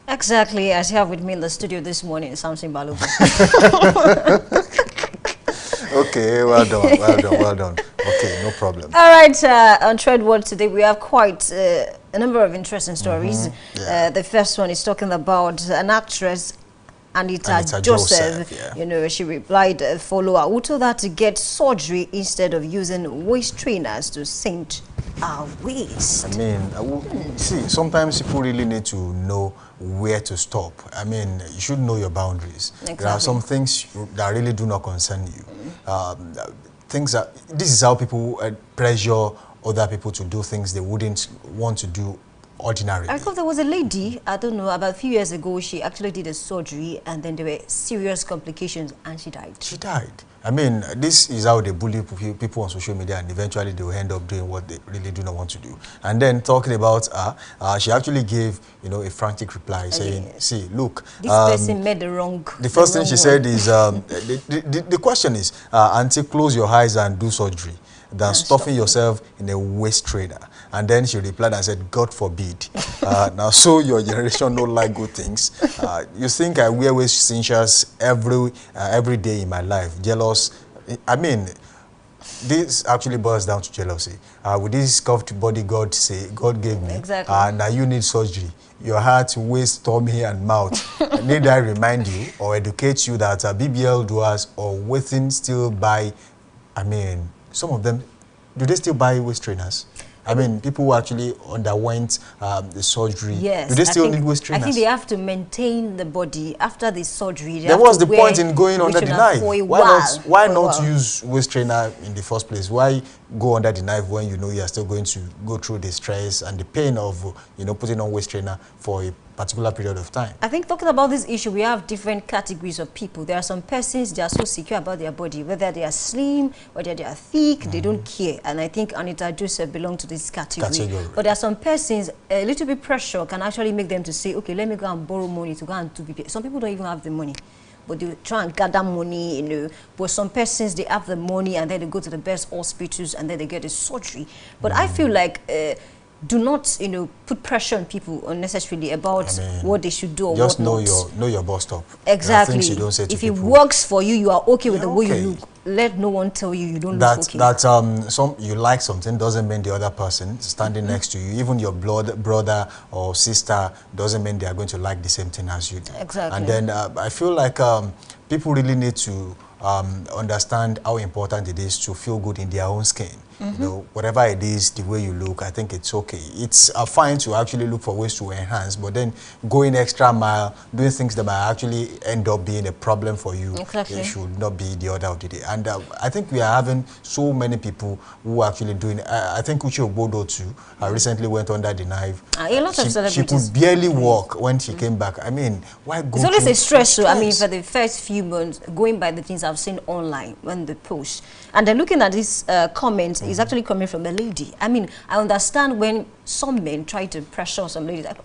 Exactly, as you have with me in the studio this morning, Samson Balu. Okay, well done, well done, well done. Okay, no problem. All right, on Trend Watch today, we have quite a number of interesting stories. Yeah. The first one is talking about an actress, Anita Joseph. Yeah. You know, she replied, a follower who told her to get surgery instead of using waist trainers to cinch her waist. I mean, see, sometimes people really need to know where to stop. I mean, you should know your boundaries. Exactly. There are some things that really do not concern you. This is how people pressure other people to do things they wouldn't want to do ordinarily. I recall there was a lady, I don't know, about a few years ago, she actually did a surgery and then there were serious complications and she died. She died. I mean, this is how they bully people on social media, and eventually they will end up doing what they really do not want to do. And then talking about her, she actually gave, you know, a frantic reply saying, yes. See, look. This person made the wrong The first thing she said is, the question is, Auntie, close your eyes and do surgery than stuffing yourself in a waist trainer. And then she replied and said, God forbid. Now, so your generation don't like good things. You think I wear waist cinchers every day in my life? Jealous? I mean, this actually boils down to jealousy. With this scuffed body God gave me, exactly. Now you need surgery. Your heart, waist, tummy, and mouth. Need I remind you or educate you that BBL doers or waiting still buy, I mean, some of them, do they still buy waist trainers? I mean, people who actually underwent the surgery, yes, do they still need waist trainers? I think they have to maintain the body after the surgery. Then what's the point in going under the knife? Why not use waist trainer in the first place? Why go under the knife when you know you are still going to go through the stress and the pain of, you know, putting on waist trainer for a particular period of time? I think talking about this issue, we have different categories of people. There are some persons, they are so secure about their body, whether they are slim, whether they are thick, they don't care. And I think Anita Joseph belongs to this category. But there are some persons, a little bit pressure can actually make them to say, okay, let me go and borrow money to go and do BBL. Some people don't even have the money, but they try and gather money, you know. But some persons, they have the money and then they go to the best hospitals and then they get a surgery. But I feel like do not, you know, put pressure on people unnecessarily about what they should do or just what know your bus stop. Exactly. Things you don't say to if people. It works for you, you are okay with the way you look. Let no one tell you you don't look okay. That you like something doesn't mean the other person standing next to you, even your brother or sister, doesn't mean they are going to like the same thing as you do. Exactly. And then I feel like people really need to understand how important it is to feel good in their own skin. You know, whatever it is, the way you look, I think it's okay. It's fine to actually look for ways to enhance, but then going extra mile, doing things that might actually end up being a problem for you, it should not be the order of the day. And I think we are having so many people who are actually doing. I think Uche Ogbodo too recently went under the knife. A lot of celebrities. She could barely walk when she came back. I mean, why go? It's always a stress. So I mean, for the first few months, going by the things I've seen online when they post, and then looking at this comment. Is actually coming from a lady. I mean, I understand when some men try to pressure some ladies, like,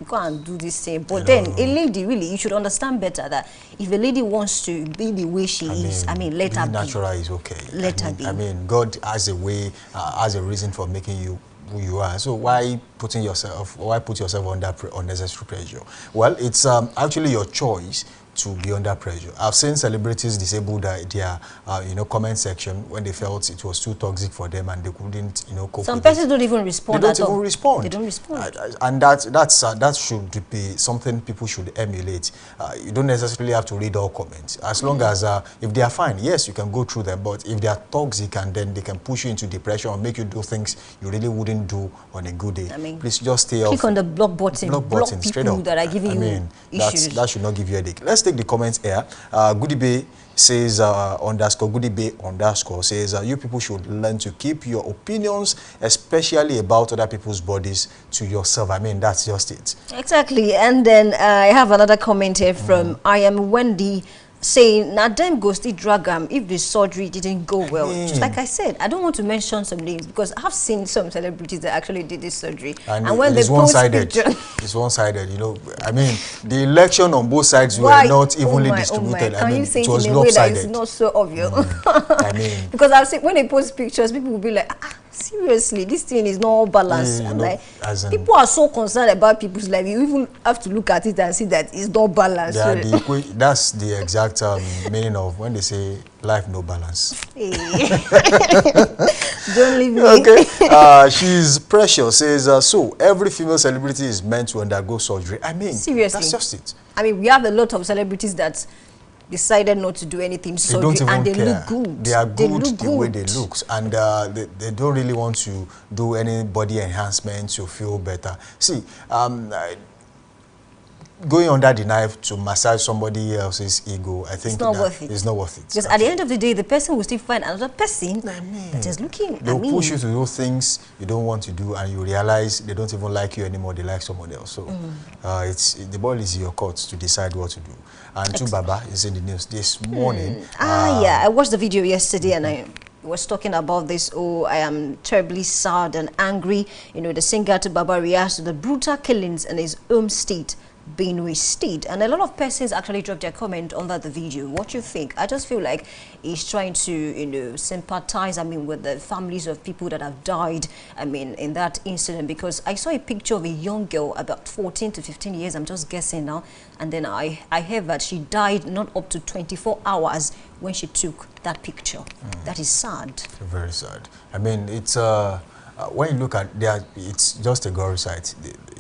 go and do this thing. But then a lady, really, you should understand better that if a lady wants to be the way she is, I mean, let her be. Natural is okay. Let her be. I mean, God has a way, has a reason for making you who you are. So why put yourself under unnecessary pressure? Well, it's actually your choice to be under pressure. I've seen celebrities disable their comment section when they felt it was too toxic for them and they couldn't, you know, cope with it. Some persons don't even respond. They don't even respond. They don't respond. And that should be something people should emulate. You don't necessarily have to read all comments. As long as if they are fine, yes, you can go through them. But if they are toxic and then they can push you into depression or make you do things you really wouldn't do on a good day, I mean, please just stay off. Click on the block button. Block button straight up. That are giving you issues. That should not give you a headache. Let's take the comments here. Goody Bay says Goody Bay says you people should learn to keep your opinions, especially about other people's bodies, to yourself. I mean, that's just it. Exactly. And then I have another comment here from I am Wendy, saying, now them go still drag if the surgery didn't go well. Just like I said, I don't want to mention some names because I've seen some celebrities that actually did this surgery. And when they post pictures, it's one-sided, you know. I mean, the election on both sides were not evenly distributed. Can you say it was in a way that lopsided. is not so obvious? I mean, because I've seen when they post pictures, people will be like, seriously, this thing is not balanced. And like, people are so concerned about people's life. You even have to look at it and see that it's not balanced. That's the exact meaning of when they say life no balance. Hey. Don't leave me. Okay. She's Precious says, so every female celebrity is meant to undergo surgery. I mean, seriously, that's just it. I mean, we have a lot of celebrities that decided not to do anything surgery, and they look good. They are good the way they look, and they don't really want to do any body enhancement to feel better. See, going under the knife to massage somebody else's ego, I think it's not worth it. It's not worth it. Because at the end of the day, the person will still find another person that is looking. They'll push you to do things you don't want to do, and you realize they don't even like you anymore. They like someone else. So the ball is in your court to decide what to do. And Baba is in the news this morning. Yeah, I watched the video yesterday, and I was talking about this. Oh, I am terribly sad and angry. You know, the singer Baba reacts to the brutal killings in his home state, Benue State, and a lot of persons actually dropped their comment under the video. What you think? I just feel like he's trying to, you know, sympathize, I mean, with the families of people that have died, I mean, in that incident, because I saw a picture of a young girl about 14 to 15 years, I'm just guessing now, and then I heard that she died not up to 24 hours when she took that picture. That is sad. Very sad. I mean, it's when you look at it's just a gory sight.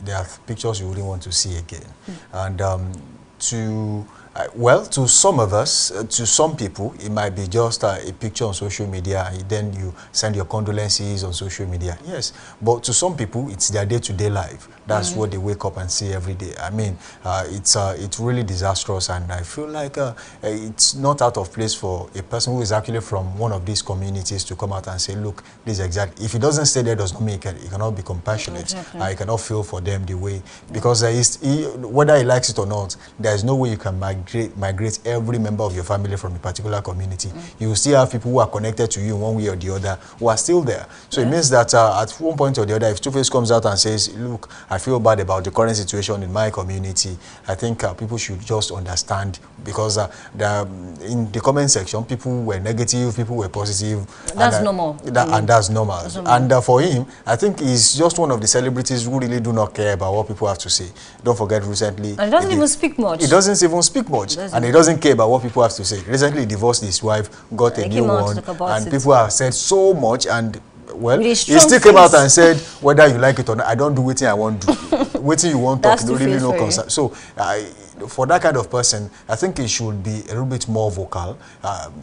There are pictures you wouldn't want to see again. And to some of us, to some people, it might be just a picture on social media, and then you send your condolences on social media. Yes, but to some people, it's their day-to-day life. That's what they wake up and see every day. I mean, it's really disastrous, and I feel like it's not out of place for a person who is actually from one of these communities to come out and say, look, this is exactly. If he doesn't stay there, does not make it. He cannot be compassionate. Exactly. He cannot feel for them the way, because whether he likes it or not, there is no way you can migrate every member of your family from a particular community. You will still have people who are connected to you in one way or the other who are still there. So it means that at one point or the other, if Two-Face comes out and says, look, I feel bad about the current situation in my community, I think people should just understand, because in the comment section, people were negative, people were positive. That's normal. And that's normal. And for him, I think he's just one of the celebrities who really do not care about what people have to say. Don't forget, recently... And he doesn't even speak much. He doesn't even speak much. And he doesn't care about what people have to say. Recently, he divorced his wife, got a new one, and people have said so much, and well, he still came out and said, whether you like it or not, I don't do what I want to do. What you want to talk, you don't really know concern. So for that kind of person, I think he should be a little bit more vocal,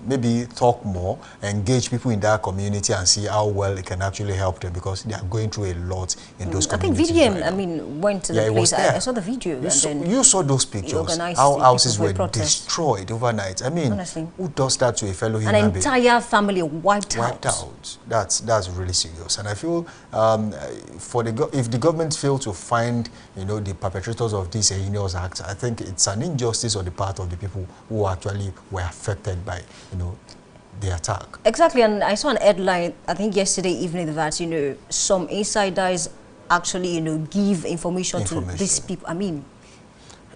maybe talk more, engage people in that community and see how well it can actually help them, because they are going through a lot in those communities. I think VDM, went to the place. I saw the video. You saw those pictures, how houses were destroyed overnight. I mean, honestly, who does that to a fellow human being? An entire family wiped out. That's really serious. And I feel if the government failed to find, you know, the perpetrators of these heinous acts, I think it's an injustice on the part of the people who actually were affected by, you know, the attack. Exactly, and I saw an headline, I think yesterday evening, that, you know, some insiders actually, you know, give information to these people. I mean,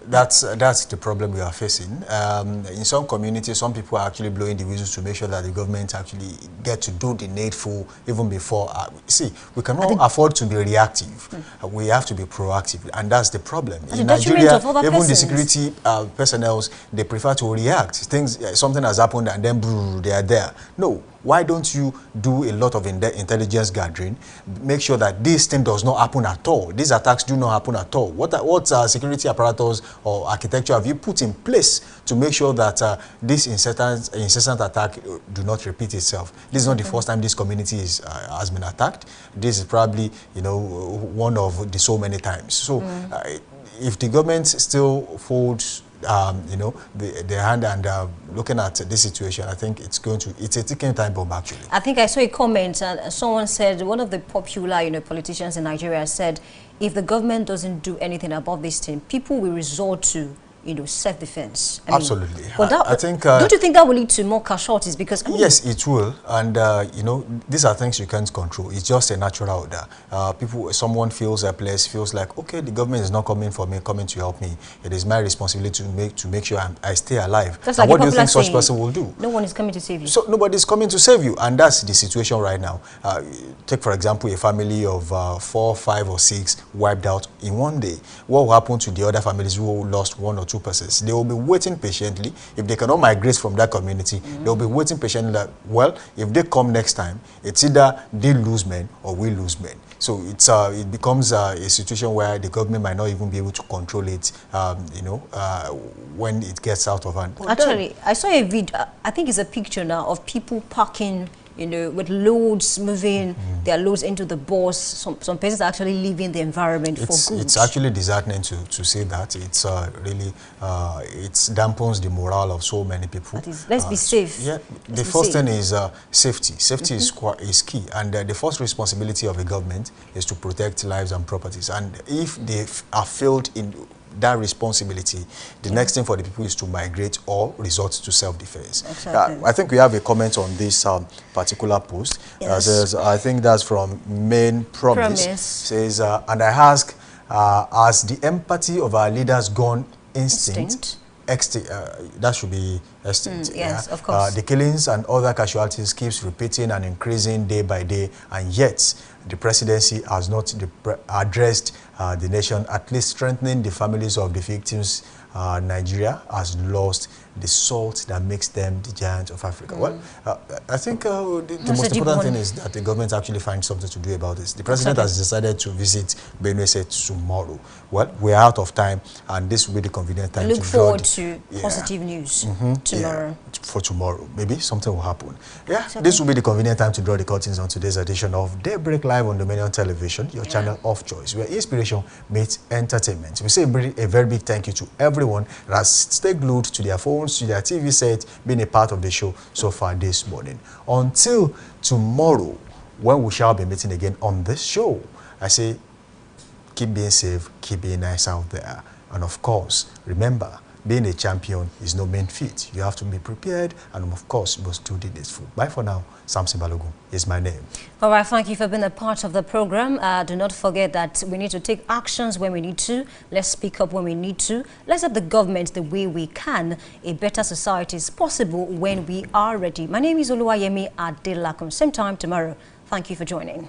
that's the problem we are facing. In some communities, some people are actually blowing the whistles to make sure that the government actually get to do the needful even before. See, we cannot afford to be reactive. We have to be proactive, and that's the problem. In Nigeria, even the security personnel, they prefer to react. Something has happened, and then they are there. No. Why don't you do a lot of intelligence gathering, make sure that this thing does not happen at all? These attacks do not happen at all. What security apparatus or architecture have you put in place to make sure that this incessant attack do not repeat itself? This is not the first time this community has been attacked. This is probably, you know, one of the so many times. So if the government still folds you know, the hand and looking at this situation, I think it's a ticking time bomb actually. I think I saw a comment and someone said, one of the popular, you know, politicians in Nigeria said, if the government doesn't do anything about this thing, people will resort to, you know, self-defense. Absolutely. But I think... don't you think that will lead to more casualties? Because yes, it will. And, you know, these are things you can't control. It's just a natural order. Someone feels helpless, feels like, okay, the government is not coming for me, coming to help me. It is my responsibility to make sure I stay alive. Just and like what do you think such person will do? No one is coming to save you. So nobody is coming to save you. And that's the situation right now. Take, for example, a family of 4, 5, or 6 wiped out in one day. What will happen to the other families who lost 1 or 2 persons? They will be waiting patiently. If they cannot migrate from that community, they will be waiting patiently that, well, if they come next time, it's either they lose men or we lose men. So it becomes a situation where the government might not even be able to control it, you know, when it gets out of hand. Actually, I saw a video, I think it's a picture now, of people parking, you know, with loads, moving their loads into the bus. Some persons are actually leaving the environment for good. It's actually disheartening to say that. It's really, it dampens the morale of so many people. Let's be safe. Yeah, the first thing is safety. Safety is key. And the first responsibility of a government is to protect lives and properties. And if they are failed in that responsibility, the next thing for the people is to migrate or resort to self-defense. Exactly. I think we have a comment on this particular post. Yes. I think that's from Main Promise. Says, and I ask, has the empathy of our leaders gone extinct? That should be extinct. Yes, of course. The killings and other casualties keeps repeating and increasing day by day, and yet the presidency has not addressed the nation, at least strengthening the families of the victims. Nigeria has lost the salt that makes them the giant of Africa. Well, I think the most important thing is that the government actually finds something to do about this. The president has decided to visit Benue State tomorrow. Well, we're out of time, and this will be the convenient time Look forward to positive news tomorrow. Yeah, for tomorrow. Maybe something will happen. Yeah, this will be the convenient time to draw the curtains on today's edition of Daybreak Live on Dominion Television, your channel of choice, where inspiration meets entertainment. We say a very big thank you to everyone that has stayed glued to their phones, to their TV set, being a part of the show so far this morning. Until tomorrow, when we shall be meeting again on this show, I say, keep being safe, keep being nice out there. And of course, remember, being a champion is no mean feat. You have to be prepared, and of course, you must do the needful. Bye for now. Samson Balogun is my name. All right, thank you for being a part of the program. Do not forget that we need to take actions when we need to. Let's speak up when we need to. Let's help the government the way we can. A better society is possible when we are ready. My name is Oluwayemi Adelakun. Same time tomorrow. Thank you for joining.